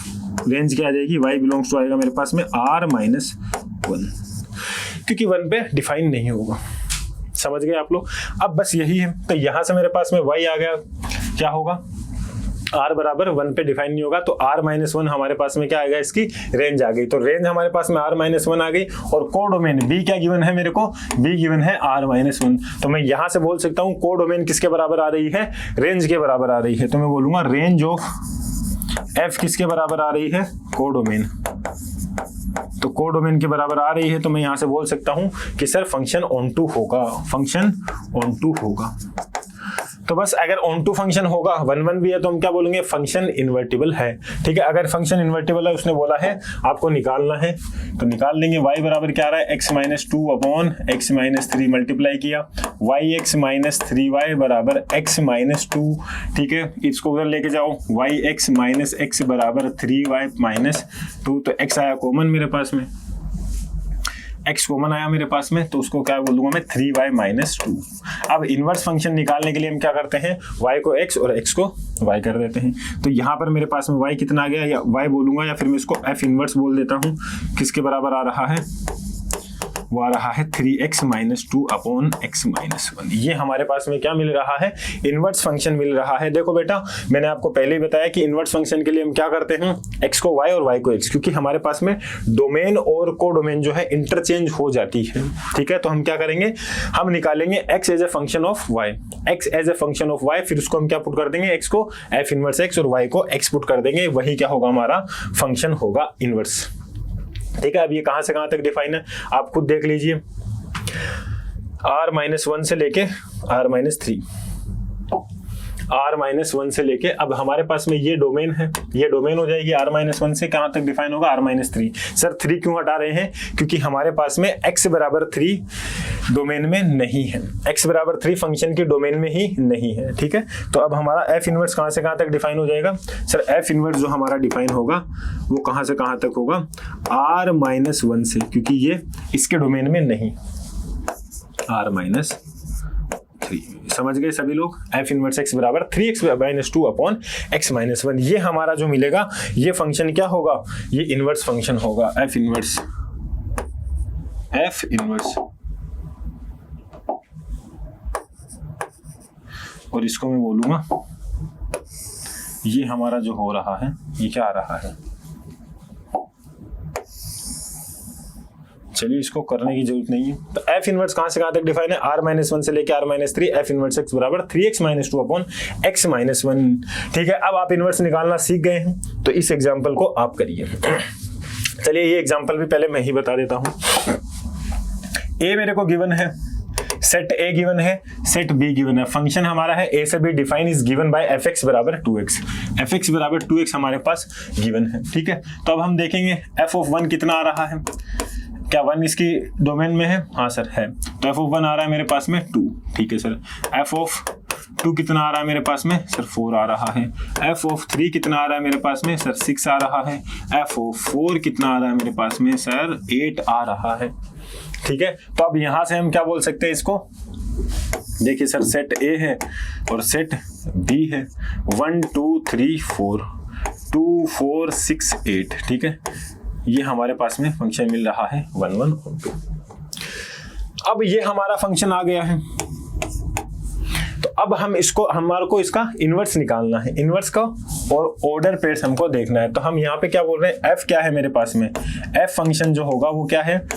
रेंज क्या आ जाएगी, y बिलोंग्स टू आएगा मेरे पास में r माइनस 1, क्योंकि 1 पे डिफाइन नहीं होगा। समझ गए आप लोग? अब बस यही है, तो यहाँ से मेरे पास में y आ गया, क्या होगा r बराबर 1 पे डिफाइन नहीं होगा, तो r माइनस 1 हमारे पास में क्या आएगा, इसकी रेंज आ गई। तो रेंज हमारे पास में r माइनस 1 आ गई, और कोडोमेन b क्या गिवन है मेरे को, b गिवन है r माइनस 1। तो मैं यहाँ से बोल सकता हूँ कोडोमेन किसके बराबर आ रही है, रेंज के बराबर आ रही है। तो मैं बोलूंगा रेंज ऑफ f किसके बराबर आ रही है, कोडोमेन। तो कोडोमेन के बराबर आ रही है, तो मैं यहाँ से बोल सकता हूँ कि सर फंक्शन ऑन टू होगा, फंक्शन ऑन टू होगा। तो बस अगर ऑन टू फंक्शन होगा, 1 1 भी है, तो हम क्या बोलेंगे, फंक्शन इन्वर्टिबल है। ठीक है, अगर फंक्शन इन्वर्टिबल है, उसने बोला है आपको निकालना है, तो निकाल लेंगे। y बराबर क्या आ रहा है, x minus 2 upon x minus 3 multiply किया, yx माइनस 3y बराबर x माइनस 2। ठीक है, इसको उधर लेके जाओ, yx माइनस x बराबर 3y माइनस 2, तो x आया कॉमन मेरे पास में, x कॉमन आया मेरे पास में, तो उसको क्या बोलूंगा मैं, 3y माइनस 2। अब इनवर्स फंक्शन निकालने के लिए हम क्या करते हैं, y को x और x को y कर देते हैं। तो यहाँ पर मेरे पास में y कितना आ गया, या y बोलूंगा, या फिर मैं इसको f इनवर्स बोल देता हूँ। किसके बराबर आ रहा है, वो आ रहा है 3x minus 2 upon x minus 1। ये हमारे पास में क्या मिल रहा है, इनवर्स फंक्शन मिल रहा है। देखो बेटा, मैंने आपको पहले ही बताया कि इनवर्स फंक्शन के लिए हम क्या करते हैं, x को y और y को x, क्योंकि हमारे पास में डोमेन और कोडोमेन जो है इंटरचेंज हो जाती है। ठीक है, तो हम क्या करेंगे, हम निकालेंगे x as a function of y, x as a function of y, फिर उसको हम क्या पुट कर देंगे, x को f इनवर्स x और y को x पुट कर देंगे, वही क्या होगा, हमारा फंक्शन होगा इनवर्स। ठीक है, अब ये कहां से कहां तक डिफाइन है, आप खुद देख लीजिए, r माइनस 1 से लेके r माइनस 3, r माइनस 1 से लेके, अब हमारे पास में ये डोमेन है, ये डोमेन हो जाएगी r माइनस 1 से कहां तक डिफाइन होगा, r माइनस 3। सर 3 क्यों हटा रहे हैं, क्योंकि हमारे पास में x बराबर 3 डोमेन में नहीं है, x बराबर 3 फंक्शन के डोमेन में ही नहीं है। ठीक है, तो अब हमारा f इनवर्स कहां से कहां तक डिफाइन हो जाएगा, सर f इनवर्स जो हमारा डिफाइन होगा वो कहां से कहां तक होगा, r माइनस 1 से, क्योंकि ये इसके डोमेन में नहीं, r माइनस 3। समझ गए सभी लोग, f इनवर्स x बराबर 3x minus 2 upon x minus 1। ये हमारा जो मिलेगा, ये फंक्शन क्या होगा, ये इनवर्स फंक्शन होगा, f इनवर्स, f इनवर्स। और इसको मैं बोलूंगा, ये हमारा जो हो रहा है, ये क्या आ रहा है, चलिए इसको करने की जरूरत नहीं है। तो f इनवर्स कहां से कहां तक डिफाइन है, r माइनस 1 से लेके r minus 3, f inverse x बराबर 3x minus 2 upon x minus 1। ठीक है, अब आप इनवर्स निकालना सीख गए हैं, तो इस एग्जाम्पल को आप करिए। चलिए ये एग्जाम्पल भी पहले मैं ही बता देता हूं। a मेरे को गिवन है, सेट a गिवन है, सेट b गिवन है, फंक्शन हमारा है a से b define is given by fx बराबर 2x, fx बराबर 2x हमारे पास गिवन है। ठीक है, तो अब हम देखेंगे f ऑफ 1 कितना आ रहा है, क्या 1 इसकी डोमेन में है, हाँ सर है, तो f ऑफ 1 आ रहा है मेरे पास में 2। ठीक है सर, f ऑफ 2 कितना आ रहा है मेरे पास में, सर 4 आ रहा है, f ऑफ 3 कितना आ रहा है मेरे पास में, सर 6 आ रहा है, f ऑफ 4 कितना आ रहा है मेरे पास में, सर 8 आ रहा है। ठीक है, तो अब यहां से हम क्या बोल सकते हैं इसको, देखिए सर सेट A है और सेट B है, 1 2 3 4, 2 4 6 8। ठीक है, ये हमारे पास में फंक्शन मिल रहा है 1 1 और 2। अब ये हमारा फंक्शन आ गया है, तो अब हम इसको, हमारे को इसका इनवर्स निकालना है, इनवर्स का, और ऑर्डर पेयर्स हमको देखना है। तो हम यहाँ पे क्या बोल रहे हैं, एफ क्या है मेरे पास में, एफ फंक्शन जो होगा वो क्या है,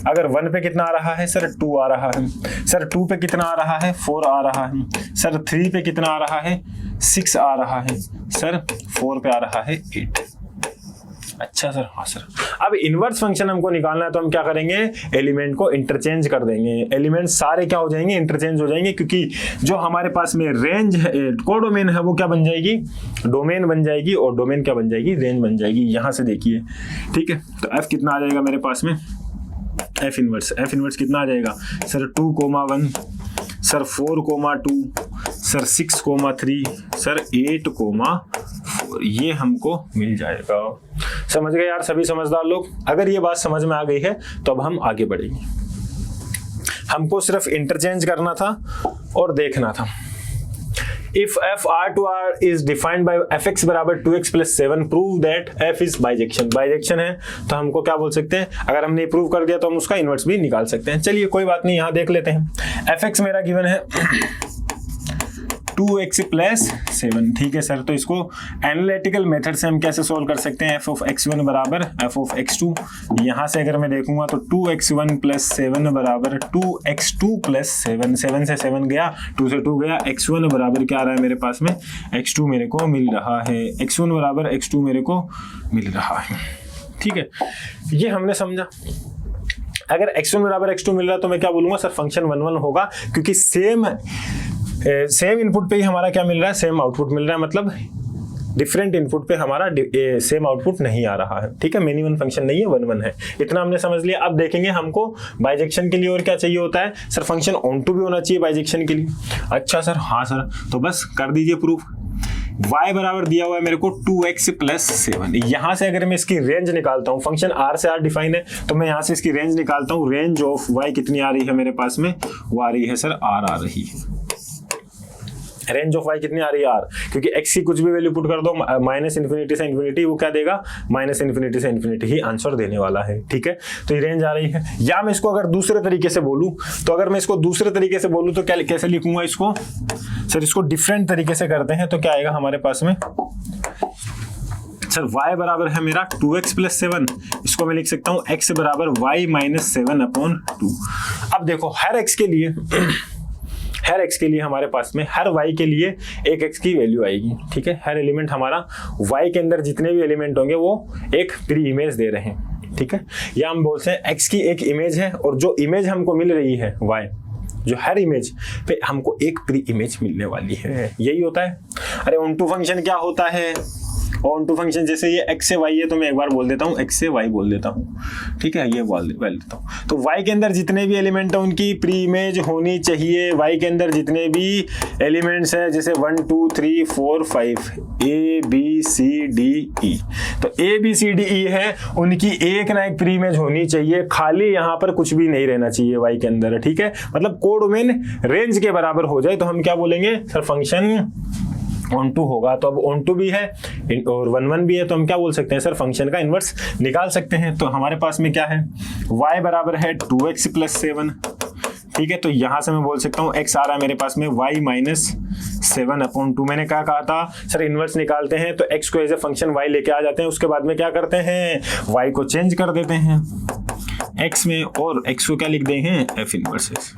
अगर 1 पे कितना आ रहा है सर 2 आ रहा है, सर 2 पे कितना आ रहा है 4 आ रहा है, सर 3 पे कितना आ रहा है 6 आ रहा है, सर 4 पे आ रहा है 8। अच्छा सर, हाँ सर। अब इनवर्स फंक्शन हमको निकालना है तो हम क्या करेंगे, एलिमेंट को इंटरचेंज कर देंगे, एलिमेंट सारे क्या हो जाएंगे, इंटरचेंज हो जाएंगे, क्योंकि जो हमारे पास में रेंज है, कोडोमेन है, वो क्या बन जाएगी, डोमेन बन जाएगी, और डोमेन क्या बन जाएगी, रेंज बन जाएगी। यहां से देखिए, ठीक है। तो एफ कितना आ जाएगा मेरे पास में, एफ इनवर्स कितना आ जाएगा सर 2,1, सर 4,2, सर 6,3, सर 8,4, ये हमको मिल जाएगा। समझ गए यार सभी समझदार लोग? अगर ये बात समझ में आ गई है तो अब हम आगे बढ़ेंगे। हमको सिर्फ इंटरचेंज करना था और देखना था। If f r to r is defined by fx बराबर 2x plus 7, prove that f is bijection। Bijection है तो हमको क्या बोल सकते हैं, अगर हमने प्रूव कर दिया तो हम उसका इनवर्स भी निकाल सकते हैं। चलिए कोई बात नहीं, यहाँ देख लेते हैं। fx मेरा गिवन है 2x plus 7, ठीक है सर। तो इसको एनालिटिकल मेथड से हम कैसे सोल्व कर सकते हैं, f of x1 बराबर f of x2। यहाँ से अगर मैं देखूंगा तो 2x1 plus 7 बराबर 2x2 plus 7, 7 से 7 गया, 2 से 2 गया, x1 बराबर क्या आ रहा है मेरे पास में, x2 मेरे को मिल रहा है, x1 बराबर x2 मेरे को मिल रहा है, ठीक है। ये हमने समझा। अगर x1 बराबर x2 मिल रहा है तो मैं क्या बोलूंगा सर, फंक्शन 1 1 होगा, क्योंकि सेम इनपुट पे ही हमारा क्या मिल रहा है, सेम आउटपुट मिल रहा है, मतलब डिफरेंट इनपुट पे हमारा सेम आउटपुट नहीं आ रहा है, ठीक है। मिनी वन फंक्शन नहीं है, 1 1 है। इतना हमने समझ लिया। अब देखेंगे हमको बाइजेक्शन के लिए और क्या चाहिए होता है, सर फंक्शन ऑन टू भी होना चाहिए बाइजेक्शन के लिए। अच्छा सर, हाँ सर, तो बस कर दीजिए प्रूफ। y बराबर दिया हुआ है मेरे को 2x plus 7। यहां से अगर मैं इसकी रेंज निकालता हूं, फंक्शन r से r डिफाइन है, तो मैं यहां से इसकी रेंज निकालता हूं। रेंज ऑफ y कितनी आ रही है मेरे पास में, वो आ रही है सर r आ रही है। रेंज ऑफ y कितनी आ रही है r, क्योंकि x की कुछ भी वैल्यू पुट कर दो, माइनस इन्फिनिटी से इन्फिनिटी, वो क्या देगा, माइनस इन्फिनिटी से इन्फिनिटी ही आंसर देने वाला है, ठीक है। तो ये रेंज आ रही है। या मैं इसको अगर दूसरे तरीके से बोलूं, तो अगर मैं इसको दूसरे तरीके से बोलूं तो क्या, कैसे लिखूंगा इसको सर, इसको डिफरेंट तरीके से करते हैं तो क्या आएगा हमारे पास में सर, y बराबर है मेरा 2x plus 7, इसको मैं लिख सकता हूं x बराबर y minus 7/2। अब देखो हर x के लिए हमारे पास में, हर y के लिए एक x की वैल्यू आएगी, ठीक है। हर एलिमेंट हमारा y के अंदर जितने भी एलिमेंट होंगे वो एक प्री इमेज दे रहे हैं, ठीक है। या हम बोलते हैं x की एक इमेज है, और जो इमेज हमको मिल रही है y, जो हर इमेज पे हमको एक प्री इमेज मिलने वाली है, यही होता है। अरे ऑन टू फंक्शन क्या होता है, ऑन टू फंक्शन जैसे ये x से y है, तो मैं एक बार बोल देता हूँ x से y बोल देता हूँ, ठीक है, ये बोल देता हूँ। तो y के अंदर जितने भी एलिमेंट है उनकी प्री इमेज होनी चाहिए। y के अंदर जितने भी एलिमेंट्स हैं, जैसे 1 2 3 4 5 a b c d e, तो a b c d e है, उनकी एक ना एक प्री इमेज होनी चाहिए, खाली यहाँ पर कुछ भी नहीं रहना चाहिए y के अंदर, ठीक है। मतलब कोडोमेन रेंज के बराबर हो जाए तो हम क्या बोलेंगे सर, फंक्शन ऑन टू होगा। तो अब ऑन टू भी है और 1 1 भी है, तो हम क्या बोल सकते हैं सर, फंक्शन का इनवर्स निकाल सकते हैं। तो हमारे पास में क्या है, y बराबर है 2x plus 7, ठीक है। तो यहां से मैं बोल सकता हूं x आ रहा है मेरे पास में y minus 7/2। मैंने क्या कहा था सर, इनवर्स निकालते हैं तो x को एज ए फंक्शन y लेके आ जाते हैं, उसके बाद में क्या करते हैं, y को चेंज कर देते हैं x में, और x को क्या लिख दें हैं, f इनवर्स,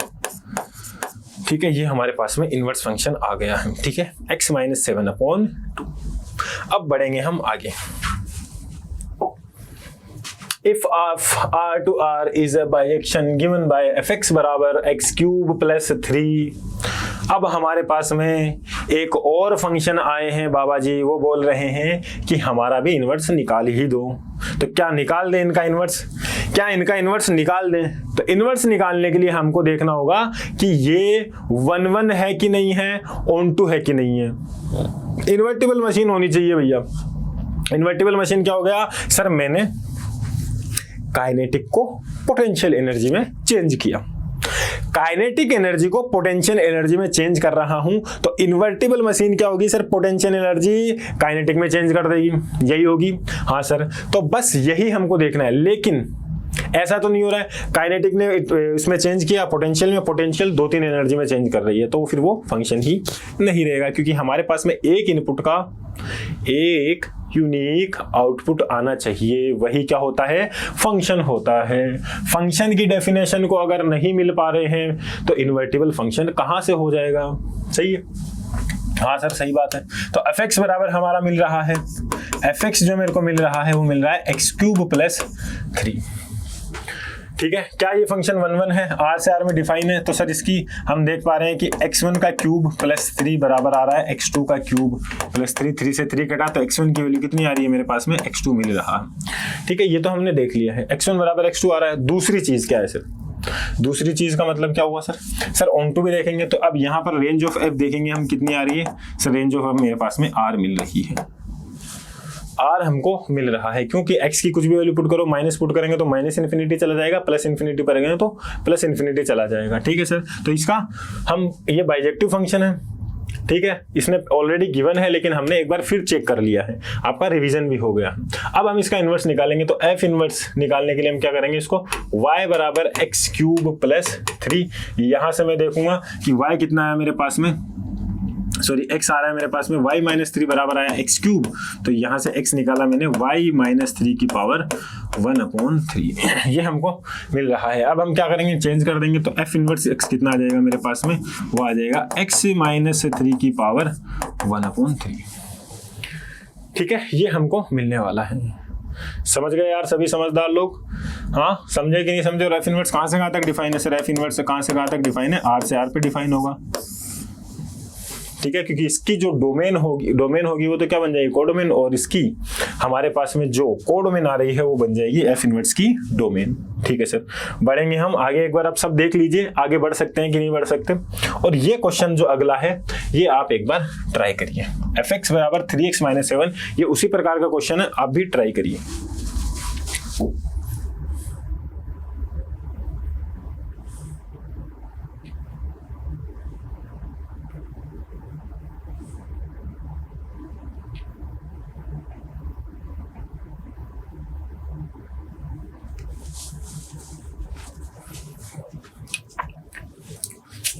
ठीक है। ये हमारे पास में इनवर्स फंक्शन आ गया है, ठीक है, x minus 7/2। अब बढ़ेंगे हम आगे। If r to r is a bijection given by fx बराबर x³ plus 3। अब हमारे पास में एक और फंक्शन आए हैं बाबा जी, वो बोल रहे हैं कि हमारा भी इनवर्स निकाल ही दो। तो क्या निकाल दें इनका इनवर्स, क्या इनका इनवर्स निकाल दें? तो इनवर्स निकालने के लिए हमको देखना होगा कि ये 1 1 है कि नहीं है, ऑन टू है कि नहीं है। इन्वर्टिबल मशीन होनी चाहिए भैया। इन्वर्टिबल मशीन क्या हो गया सर, मैंने काइनेटिक को पोटेंशियल एनर्जी में चेंज किया, काइनेटिक एनर्जी को पोटेंशियल एनर्जी में चेंज कर रहा हूं, तो इन्वर्टिबल मशीन क्या होगी सर, पोटेंशियल एनर्जी काइनेटिक में चेंज कर देगी, यही होगी। हाँ सर, तो बस यही हमको देखना है। लेकिन ऐसा तो नहीं हो रहा है काइनेटिक ने इसमें चेंज किया, पोटेंशियल में पोटेंशियल 2-3 एनर्जी में चेंज कर रही है, तो फिर वो फंक्शन ही नहीं रहेगा, क्योंकि हमारे पास में एक इनपुट का एक यूनिक आउटपुट आना चाहिए, वही क्या होता है, फंक्शन होता है। फंक्शन की डेफिनेशन को अगर नहीं मिल पा रहे हैं तो इन्वर्टिबल फंक्शन कहाँ से हो जाएगा? सही है, हाँ सर सही बात है। तो fx बराबर हमारा मिल रहा है, fx जो मेरे को मिल रहा है वो मिल रहा है x³ + 3। ठीक है, क्या ये फंक्शन 1 1 है, r से r में डिफाइन है, तो सर इसकी हम देख पा रहे हैं कि x1 का क्यूब + 3 बराबर आ रहा है x2 का क्यूब + 3, 3 से 3 कटा तो x1 की वैल्यू कितनी आ रही है मेरे पास में, x2 मिल रहा है। ठीक है, ये तो हमने देख लिया है, x1 बराबर x2 आ रहा है। दूसरी चीज क्या है सर, दूसरी चीज का मतलब क्या हुआ सर, सर ऑन टू भी देखेंगे तो अब यहाँ पर रेंज ऑफ f देखेंगे हम कितनी आ रही है, सर रेंज ऑफ f मेरे पास में r मिल रही है, r हमको मिल रहा है, क्योंकि x की कुछ भी वैल्यू पुट करो, माइनस पुट करेंगे तो -∞ चला जाएगा, +∞ पर गए तो +∞ चला जाएगा। ठीक है सर, तो इसका हम ये बाइजेक्टिव फंक्शन है, ठीक है, इसने ऑलरेडी गिवन है लेकिन हमने एक बार फिर चेक कर लिया है, आपका रिवीजन भी हो गया। अब हम इसका इन्वर्स निकालेंगे, तो f इन्वर्स निकालने के लिए हम क्या करेंगे, इसको y बराबर x³ + 3, यहां से मैं देखूंगा कि y कितना है मेरे पास में, सॉरी x आ रहा है मेरे पास में, y - 3 बराबर आया x³, तो यहाँ से x निकाला मैंने, y - 3 की पावर 1/3 ये हमको मिल रहा है। अब हम क्या करेंगे, चेंज कर देंगे, तो f इनवर्स x कितना आ जाएगा मेरे पास में, वो आ जाएगा x - 3 की पावर 1/3। ठीक है, ये हमको मिलने वाला है। समझ गए यार सभी समझदार लोग? हाँ, समझे कि नहीं समझे? और f इनवर्स कहाँ से कहाँ तक डिफाइन है सर, f इनवर्स कहाँ से कहाँ तक डिफाइन है, r से r पे डिफाइन होगा। ठीक है, क्योंकि इसकी जो डोमेन होगी वो तो क्या बन जाएगी, कोडोमेन, और इसकी हमारे पास में जो कोडोमेन आ रही है वो बन जाएगी f इनवर्स की डोमेन। ठीक है सर, बढ़ेंगे हम आगे, एक बार आप सब देख लीजिए आगे बढ़ सकते हैं कि नहीं बढ़ सकते। और ये क्वेश्चन जो अगला है ये आप एक बार ट्राई करिए, fx बराबर 3x - 7, ये उसी प्रकार का क्वेश्चन है, आप भी ट्राई करिए।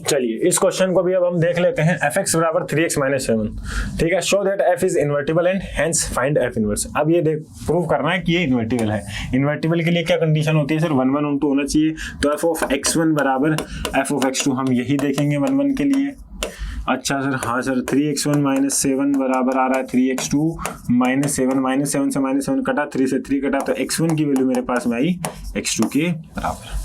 चलिए इस क्वेश्चन को भी अब हम देख लेते हैं, fx बराबर 3x - 7। ठीक है, show that f is invertible and hence find f inverse. अब ये देख प्रूव करना है कि ये इन्वर्टिबल है। इन्वर्टिबल के लिए क्या कंडीशन होती है सर, 1 1 2 होना चाहिए, तो f ऑफ x1 बराबर f ऑफ x2 हम यही देखेंगे 1 1 के लिए। अच्छा सर, हाँ सर, 3x1 - 7 बराबर आ रहा है 3x2 - 7 से -7 कटा, 3 से 3 कटा, तो x1 की वैल्यू मेरे पास में आई x2 के बराबर।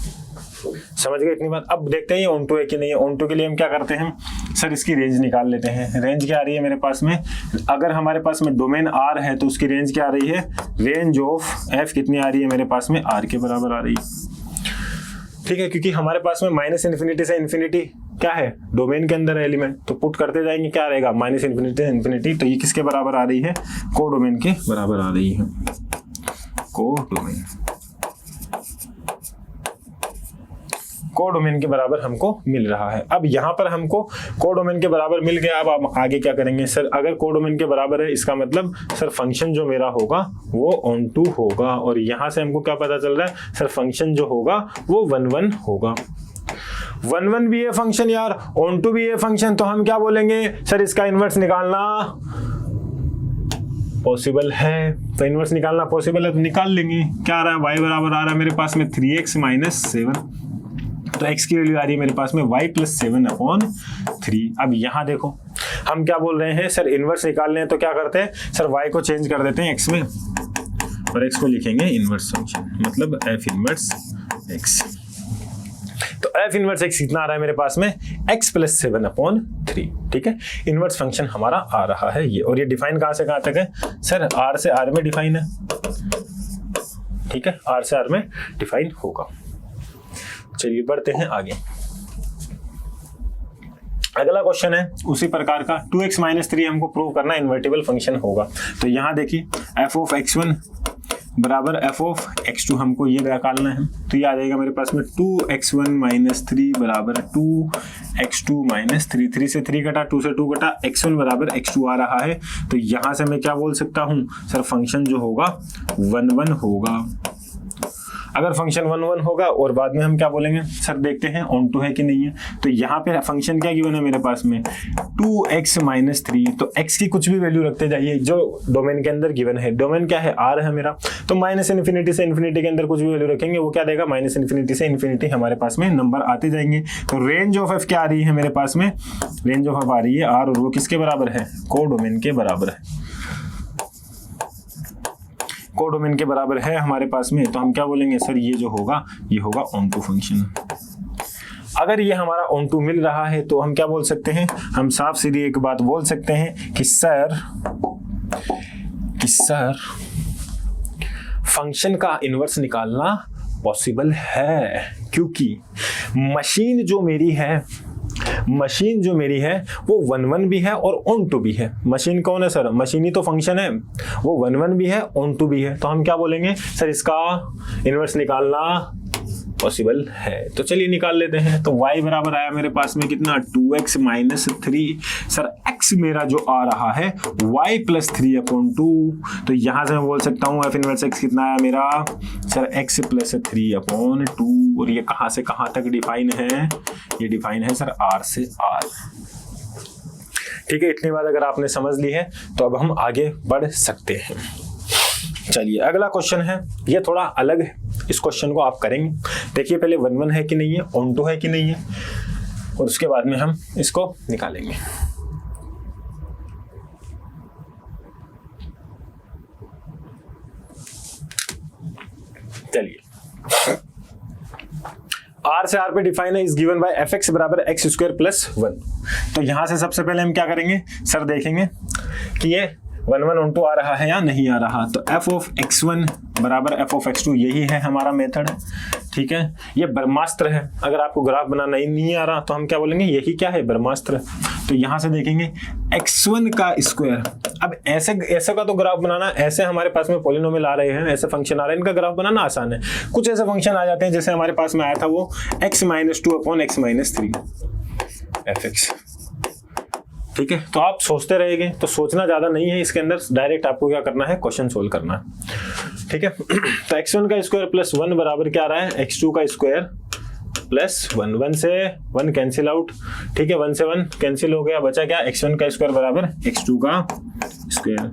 समझ गए इतनी बात? अब देखते हैं ये ऑन टू है कि नहीं है। ऑन टू के लिए हम क्या करते हैं सर, इसकी रेंज निकाल लेते हैं। रेंज क्या आ रही है मेरे पास में, अगर हमारे पास में डोमेन R है तो उसकी रेंज क्या आ रही है, रेंज ऑफ f कितनी आ रही है मेरे पास में, R के बराबर आ रही है। ठीक है, क्योंकि हमारे पास में -∞ से ∞ क्या है, डोमेन के अंदर है एलिमेंट, तो पुट करते जाएंगे क्या रहेगा, -∞ से ∞, तो ये किसके बराबर आ रही है, कोडोमेन के बराबर आ रही है, कोडोमेन के बराबर हमको मिल रहा है। अब यहाँ पर हमको कोडोमेन के बराबर मिल गया। अब आप आगे क्या करेंगे सर, अगर कोडोमेन के बराबर है इसका मतलब सर फंक्शन जो मेरा होगा वो ऑन टू होगा, और यहाँ से हमको क्या पता चल रहा है सर, फंक्शन जो होगा वो 1 1 होगा। 1 1 भी है फंक्शन यार, ऑन टू भी है फंक्शन, तो हम क्या बोलेंगे सर, इसका इनवर्स निकालना पॉसिबल है। तो इनवर्स निकालना पॉसिबल है तो निकाल लेंगे। क्या आ रहा है, y बराबर आ रहा है मेरे पास में 3x - 7, तो x की वैल्यू आ रही है मेरे पास में y + 7/3। अब यहाँ देखो हम क्या बोल रहे हैं सर, इनवर्स निकालने हैं तो क्या करते हैं सर, y को चेंज कर देते हैं x में और x को लिखेंगे इनवर्स फंक्शन, मतलब f इनवर्स x। तो f इनवर्स x कितना आ रहा है मेरे पास में, x + 7/3। ठीक है, इनवर्स फंक्शन हमारा आ रहा है ये, और ये डिफाइन कहाँ से कहाँ तक है सर, r से r में डिफाइन है। ठीक है, r से r में डिफाइन होगा। चलिए बढ़ते हैं आगे। अगला क्वेश्चन है उसी प्रकार का, 2x - 3 हमको प्रूव करना इन्वर्टिबल फंक्शन होगा। तो यहाँ देखिए f ऑफ x1 बराबर f ऑफ x2 हमको ये निकालना है, तो ये आ जाएगा मेरे पास में 2x1 - 3 बराबर 2x2 - 3, 3 से 3 कटा, 2 से 2 कटा, x1 बराबर x2 आ रहा है। तो यहाँ से मैं क्या बोल सकता हूँ सर, फंक्शन जो होगा 1 1 होगा। अगर फंक्शन 1 1 होगा और बाद में हम क्या बोलेंगे सर देखते हैं ऑन टू है कि नहीं है। तो यहाँ पे फंक्शन क्या गिवन है मेरे पास में 2x - 3, तो x की कुछ भी वैल्यू रखते जाइए जो डोमेन के अंदर गिवन है। डोमेन क्या है r है मेरा, तो -∞ से ∞ के अंदर कुछ भी वैल्यू रखेंगे वो क्या देगा -∞ से ∞ हमारे पास में नंबर आते जाएंगे। तो रेंज ऑफ f क्या आ रही है मेरे पास में, रेंज ऑफ f आ रही है r, और वो किसके बराबर है, कोडोमेन के बराबर है, कोडोमेन के बराबर है हमारे पास में। तो हम क्या बोलेंगे सर ये जो होगा ये होगा ऑन टू फंक्शन। अगर ये हमारा ऑन टू मिल रहा है तो हम क्या बोल सकते हैं, हम साफ सीधी एक बात बोल सकते हैं कि सर फंक्शन का इनवर्स निकालना पॉसिबल है, क्योंकि मशीन जो मेरी है वो 1 1 भी है और ऑन टू भी है। मशीन कौन है सर, मशीन ही तो फंक्शन है, वो 1 1 भी है ऑन टू भी है। तो हम क्या बोलेंगे सर इसका इनवर्स निकालना पॉसिबल है। तो चलिए निकाल लेते हैं। तो y बराबर आया मेरे पास में कितना 2x - 3, सर x मेरा जो आ रहा है y + 3/2, तो यहां से मैं बोल सकता हूं f इनवर्स x कितना आया मेरा सर x + 3/2, और ये कहां से कहां तक डिफाइन है, ये डिफाइन है सर r से r। ठीक है, इतनी बात अगर आपने समझ ली है तो अब हम आगे बढ़ सकते हैं। चलिए अगला क्वेश्चन है, ये थोड़ा अलग है, इस क्वेश्चन को आप करेंगे। देखिए पहले 1 1 है कि नहीं है, ऑन टू है कि नहीं है, और उसके बाद में हम इसको निकालेंगे। चलिए r से r पे डिफाइन है इज गिवन बाय fx बराबर x² + 1। तो यहां से सबसे पहले हम क्या करेंगे सर, देखेंगे कि ये 1 1 ऑन टू आ रहा है या नहीं आ रहा। तो f(x1) बराबर f(x2), यही है हमारा मेथड। ठीक है, ये ब्रह्मास्त्र है। अगर आपको ग्राफ बनाना नहीं आ रहा तो हम क्या बोलेंगे, यही क्या है, ब्रह्मास्त्र। तो यहां से देखेंगे x1 का स्क्वायर। अब ऐसे का तो ग्राफ बनाना, ऐसे हमारे पास में पॉलिनोमियल आ रहे हैं, ऐसे फंक्शन आ रहे हैं, इनका ग्राफ बनाना आसान है। कुछ ऐसे फंक्शन आ जाते हैं जैसे हमारे पास में आया था वो x - 2/x - 3 fx। ठीक है, तो आप सोचते रहेंगे, तो सोचना ज्यादा नहीं है इसके अंदर, डायरेक्ट आपको क्या करना है, क्वेश्चन सोल्व करना है। ठीक है, तो x1 का स्क्वायर + 1 बराबर क्या आ रहा है, x2 का स्क्वायर + 1, 1 से 1 कैंसिल आउट। ठीक है, 1 से 1 कैंसिल हो गया, बचा क्या, x1 का स्क्वायर बराबर x2 का स्क्वायर।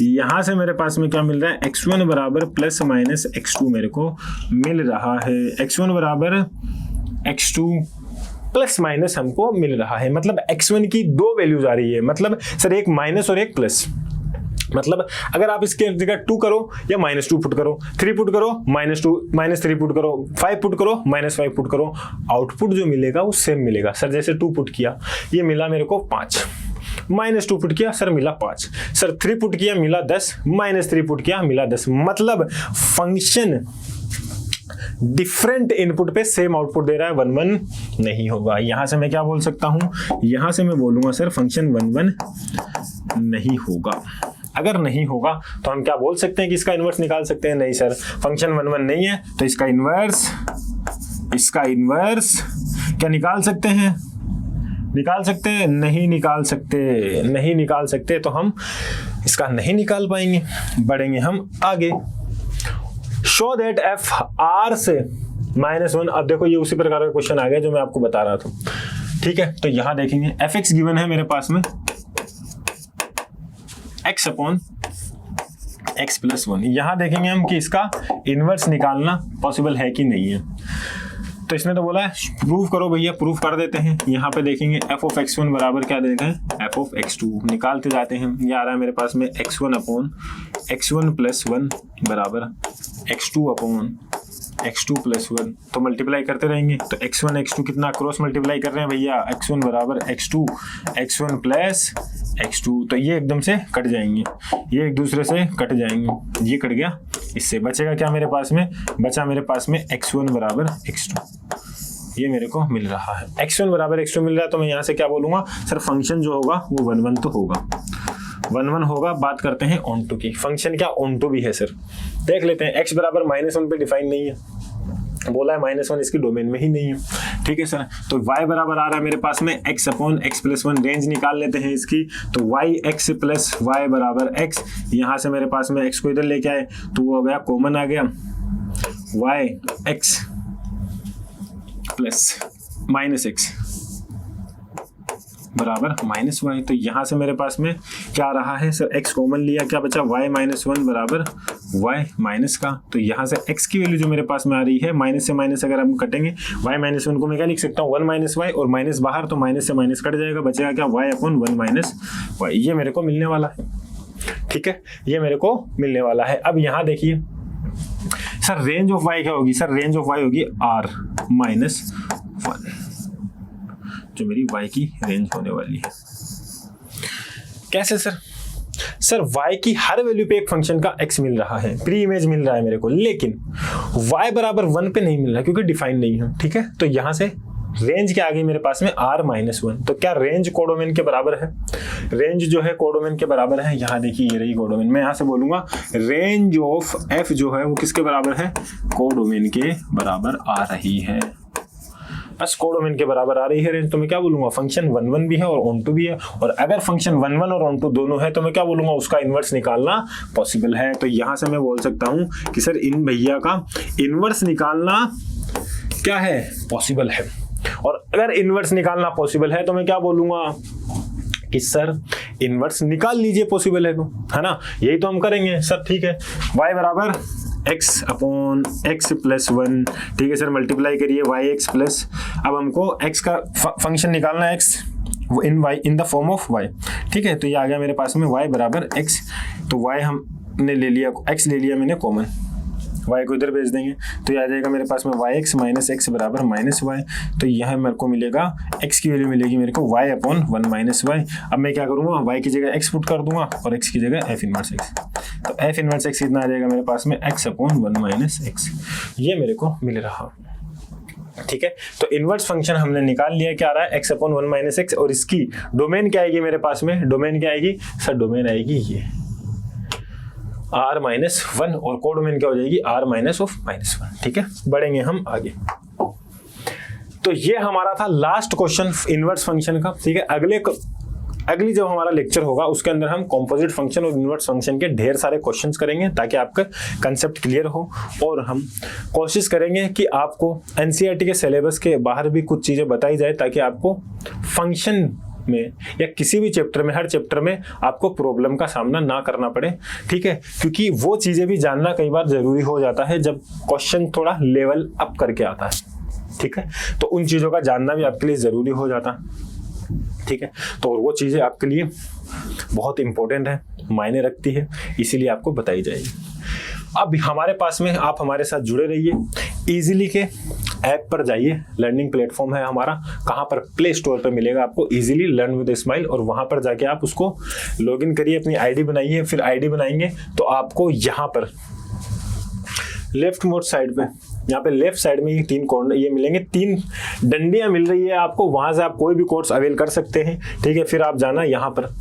यहां से मेरे पास में क्या मिल रहा है, x1 बराबर ± x2 मेरे को मिल रहा है। x1 बराबर x2 प्लस माइनस हमको मिल रहा है, मतलब x1 की 2 वैल्यूज आ रही है, मतलब सर एक माइनस और एक प्लस। मतलब अगर आप इसके जगह 2 करो या -2 पुट करो, 3 पुट करो, -3 पुट करो, 5 पुट करो, -5 पुट करो, आउटपुट जो मिलेगा वो सेम मिलेगा। सर जैसे 2 पुट किया, ये मिला मेरे को 5, -2 पुट किया सर मिला 5, सर 3 पुट किया मिला 10, -3 पुट किया मिला 10। मतलब फंक्शन डिफरेंट इनपुट पे सेम आउटपुट दे रहा है, 1 1 नहीं होगा। यहां से मैं क्या बोल सकता हूं, यहां से मैं बोलूंगा सर फंक्शन 1 1 नहीं होगा। अगर नहीं होगा तो हम क्या बोल सकते हैं कि इसका इनवर्स निकाल सकते हैं, नहीं सर फंक्शन 1 1 नहीं है तो इसका इनवर्स क्या निकाल सकते हैं, निकाल सकते हैं, नहीं निकाल सकते, तो हम इसका नहीं निकाल पाएंगे। बढ़ेंगे हम आगे, शो दैट f r से -1। अब देखो ये उसी प्रकार का क्वेश्चन आ गया जो मैं आपको बता रहा था। ठीक है, तो यहां देखेंगे fx गिवन है मेरे पास में x/x + 1। यहां देखेंगे हम कि इसका इनवर्स निकालना पॉसिबल है कि नहीं है। तो इसने तो बोला है प्रूफ करो भैया, प्रूफ कर देते हैं। यहाँ पे देखेंगे f(x1) बराबर क्या देते हैं, f(x2) निकालते जाते हैं। ये आ रहा है मेरे पास में x1/x1 + 1 बराबर x2/x2 + 1। तो मल्टीप्लाई करते रहेंगे, तो x1 x2 कितना क्रॉस मल्टीप्लाई कर रहे हैं भैया, x1 बराबर x2, x1 + x2, तो ये एकदम से कट जाएंगे, ये एक दूसरे से कट जाएंगे, ये कट गया, इससे बचेगा क्या मेरे पास में, बचा मेरे पास में x1 बराबर x2, ये मेरे को मिल रहा है। x1 बराबर x2 मिल रहा है, तो मैं यहाँ से क्या बोलूंगा सर फंक्शन जो होगा वो 1 1 तो होगा, 1 1 होगा। बात करते हैं ऑन टू की, फंक्शन क्या ऑन टू भी है सर, देख लेते हैं। x बराबर -1 पे डिफाइन नहीं है, बोला है -1 इसकी डोमेन में ही नहीं है। ठीक है सर, तो y बराबर आ रहा है मेरे पास में x/x + 1, रेंज निकाल लेते हैं इसकी। तो yx + y बराबर x, यहाँ से मेरे पास में x को इधर लेके आए तो वो हो गया कॉमन आ गया, y x plus minus x बराबर माइनस वाई। तो यहाँ से मेरे पास में क्या रहा है सर, x कॉमन लिया, क्या बचा y माइनस वन बराबर y माइनस का। तो यहाँ से x की वैल्यू जो मेरे पास में आ रही है, माइनस से माइनस अगर हम कटेंगे, y माइनस वन को मैं क्या लिख सकता हूँ, 1 माइनस वाई, और माइनस बाहर तो माइनस से माइनस कट जाएगा, बचेगा क्या y अपॉन 1 माइनस वाई। ये मेरे को मिलने वाला है, ठीक है, ये मेरे को मिलने वाला है। अब यहाँ देखिए सर रेंज ऑफ y क्या होगी, सर रेंज ऑफ y होगी r माइनस वन, जो मेरी y की रेंज होने वाली है। कैसे सर, सर y की हर वैल्यू पे एक फंक्शन का x मिल रहा है, प्री इमेज मिल रहा है मेरे को, लेकिन y बराबर 1 पे नहीं मिल रहा क्योंकि डिफाइन नहीं है, ठीक है। तो यहां से रेंज क्या आ गई मेरे पास में, r माइनस वन। तो क्या रेंज कोडोमेन के बराबर है, रेंज जो है कोडोमेन के बराबर है। यहाँ देखिए ये रही कोडोमेन, मैं यहाँ से बोलूंगा रेंज ऑफ f जो है वो किसके बराबर है, कोडोमेन के बराबर आ रही है, बस कोडोमेन के बराबर आ रही है रेंज। तो मैं क्या बोलूंगा, फंक्शन 1 1 भी है और ऑन टू भी है, और अगर फंक्शन 1 1 और ऑन टू दोनों है तो मैं क्या बोलूंगा, उसका इनवर्स निकालना पॉसिबल है। तो यहां से मैं बोल सकता हूं कि सर इन भैया का इनवर्स निकालना क्या है, पॉसिबल है। और अगर इनवर्स निकालना पॉसिबल है तो मैं क्या बोलूंगा कि सर इनवर्स निकाल लीजिए, पॉसिबल है तो, है ना, यही तो हम करेंगे सर, ठीक है। y बराबर x upon x plus one, ठीक है सर, मल्टीप्लाई करिए वाई एक्स प्लस, अब हमको x का फंक्शन निकालना है, x in the form of y, ठीक है। तो ये आ गया मेरे पास में y बराबर x, तो y हमने ले लिया, x ले लिया मैंने कॉमन, y को इधर भेज देंगे तो ये आ जाएगा मेरे पास में वाई एक्स माइनस एक्स बराबर माइनस वाई। तो यह मेरे को मिलेगा x की वैल्यू मिलेगी मेरे को y अपॉन 1 माइनस वाई। अब मैं क्या करूँगा, y की जगह x पुट कर दूंगा और x की जगह f इनवर्स x। तो f इनवर्स x कितना आ जाएगा मेरे पास में, x अपॉन 1 माइनस x, ये मेरे को मिल रहा, ठीक है। तो इनवर्स फंक्शन हमने निकाल लिया, क्या आ रहा है, x अपॉन 1 माइनस एक्स, और इसकी डोमेन क्या आएगी मेरे पास में, डोमेन क्या आएगी सर, डोमेन आएगी ये r माइनस वन, और कोडोमेन क्या हो जाएगी, r minus of minus one, ठीक है। बढ़ेंगे हम आगे। तो ये हमारा था लास्ट क्वेश्चन इनवर्स फंक्शन का, ठीक है। अगली जब हमारा लेक्चर होगा उसके अंदर हम कॉम्पोजिट फंक्शन और इनवर्स फंक्शन के ढेर सारे क्वेश्चंस करेंगे ताकि आपका कंसेप्ट क्लियर हो, और हम कोशिश करेंगे कि आपको एनसीईआरटी के सिलेबस के बाहर भी कुछ चीज़ें बताई जाए ताकि आपको फंक्शन में या किसी भी चैप्टर में, हर चैप्टर में आपको प्रॉब्लम का सामना ना करना पड़े, ठीक है। क्योंकि वो चीज़ें भी जानना कई बार ज़रूरी हो जाता है जब क्वेश्चन थोड़ा लेवल अप करके आता है, ठीक है। तो उन चीज़ों का जानना भी आपके लिए ज़रूरी हो जाता, ठीक है। तो वो चीज़ें आपके लिए बहुत इंपॉर्टेंट है, मायने रखती है, इसीलिए आपको बताई जाएगी। अब हमारे पास में आप हमारे साथ जुड़े रहिए, इजीली के ऐप पर जाइए, लर्निंग प्लेटफॉर्म है हमारा, कहाँ पर, प्ले स्टोर पर मिलेगा आपको इजीली लर्न विद स्माइल, और वहाँ पर जाके आप उसको लॉगिन करिए, अपनी आईडी बनाइए। फिर आईडी बनाएंगे तो आपको यहाँ पर लेफ्ट मोस्ट साइड पे, यहाँ पे लेफ्ट साइड में ये 3 कॉर्नर ये मिलेंगे, 3 डंडियाँ मिल रही है आपको, वहाँ से आप कोई भी कोर्स अवेल कर सकते हैं, ठीक है। फिर आप जाना यहाँ पर,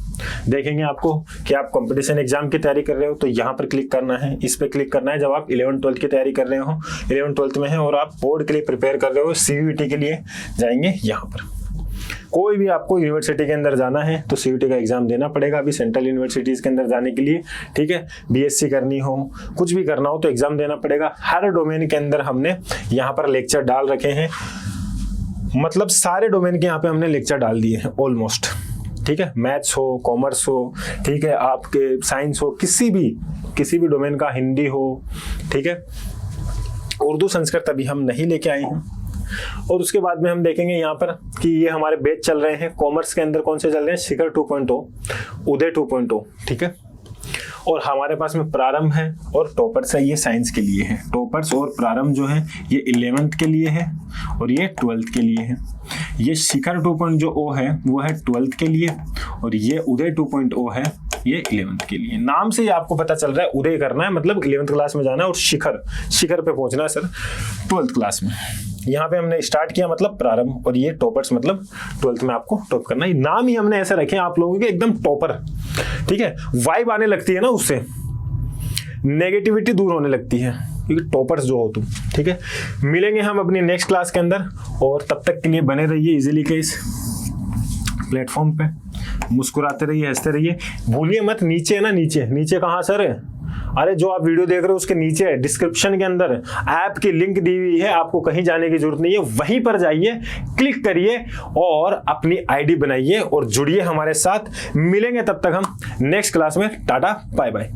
देखेंगे आपको कि आप कंपटीशन एग्जाम की तैयारी कर रहे हो तो यहाँ पर क्लिक करना है, इस पे क्लिक करना है। जब आप 11th-12th की तैयारी कर रहे हो, 11th-12th में है और आप बोर्ड के लिए प्रिपेयर कर रहे हो, सीयूईटी के लिए जाएंगे यहाँ पर। कोई भी आपको यूनिवर्सिटी के अंदर जाना है तो सीयूईटी का एग्जाम देना पड़ेगा अभी सेंट्रल यूनिवर्सिटीज के अंदर जाने के लिए, ठीक है। बीएससी करनी हो, कुछ भी करना हो तो एग्जाम देना पड़ेगा। हर डोमेन के अंदर हमने यहाँ पर लेक्चर डाल रखे हैं, मतलब सारे डोमेन के यहाँ पे हमने लेक्चर डाल दिए हैं ऑलमोस्ट, ठीक है। मैथ्स हो, कॉमर्स हो, ठीक है, आपके साइंस हो, किसी भी डोमेन का, हिंदी हो, ठीक है। उर्दू संस्कृत अभी हम नहीं लेके आए हैं। और उसके बाद में हम देखेंगे यहाँ पर कि ये हमारे बैच चल रहे हैं कॉमर्स के अंदर, कौन से चल रहे हैं, शिखर 2.0, उदय 2.0, ठीक है। और हमारे पास में प्रारंभ है और टॉपर्स है, ये साइंस के लिए है। टॉपर्स और प्रारंभ जो है ये 11th के लिए है और ये 12th के लिए है। ये शिखर 2.0 है वो है 12th के लिए, और ये उदय 2.0 है ये 11th के लिए। नाम से ही आपको पता चल रहा है उदय करना है मतलब 11th क्लास में जाना है, और शिखर पे पहुंचना है सर 12th क्लास में। यहाँ पे हमने स्टार्ट किया मतलब प्रारंभ, और ये टॉपर्स मतलब 12th में आपको टॉप करना है। नाम ही हमने ऐसे रखे हैं आप लोगों के, एकदम टॉपर, ठीक है। वाइब आने लगती है ना, उससे नेगेटिविटी दूर होने लगती है, क्योंकि टॉपर्स जो हो तुम, ठीक है। मिलेंगे हम अपनी नेक्स्ट क्लास के अंदर, और तब तक के लिए बने रहिए इजीली के इस प्लेटफॉर्म पे, मुस्कुराते रहिए, हंसते रहिए। भूलिए मत, नीचे है ना, नीचे कहाँ सर है, अरे जो आप वीडियो देख रहे हो उसके नीचे डिस्क्रिप्शन के अंदर ऐप की लिंक दी हुई है, आपको कहीं जाने की जरूरत नहीं है, वहीं पर जाइए, क्लिक करिए और अपनी आईडी बनाइए और जुड़िए हमारे साथ। मिलेंगे तब तक हम नेक्स्ट क्लास में। Ta-ta bye bye.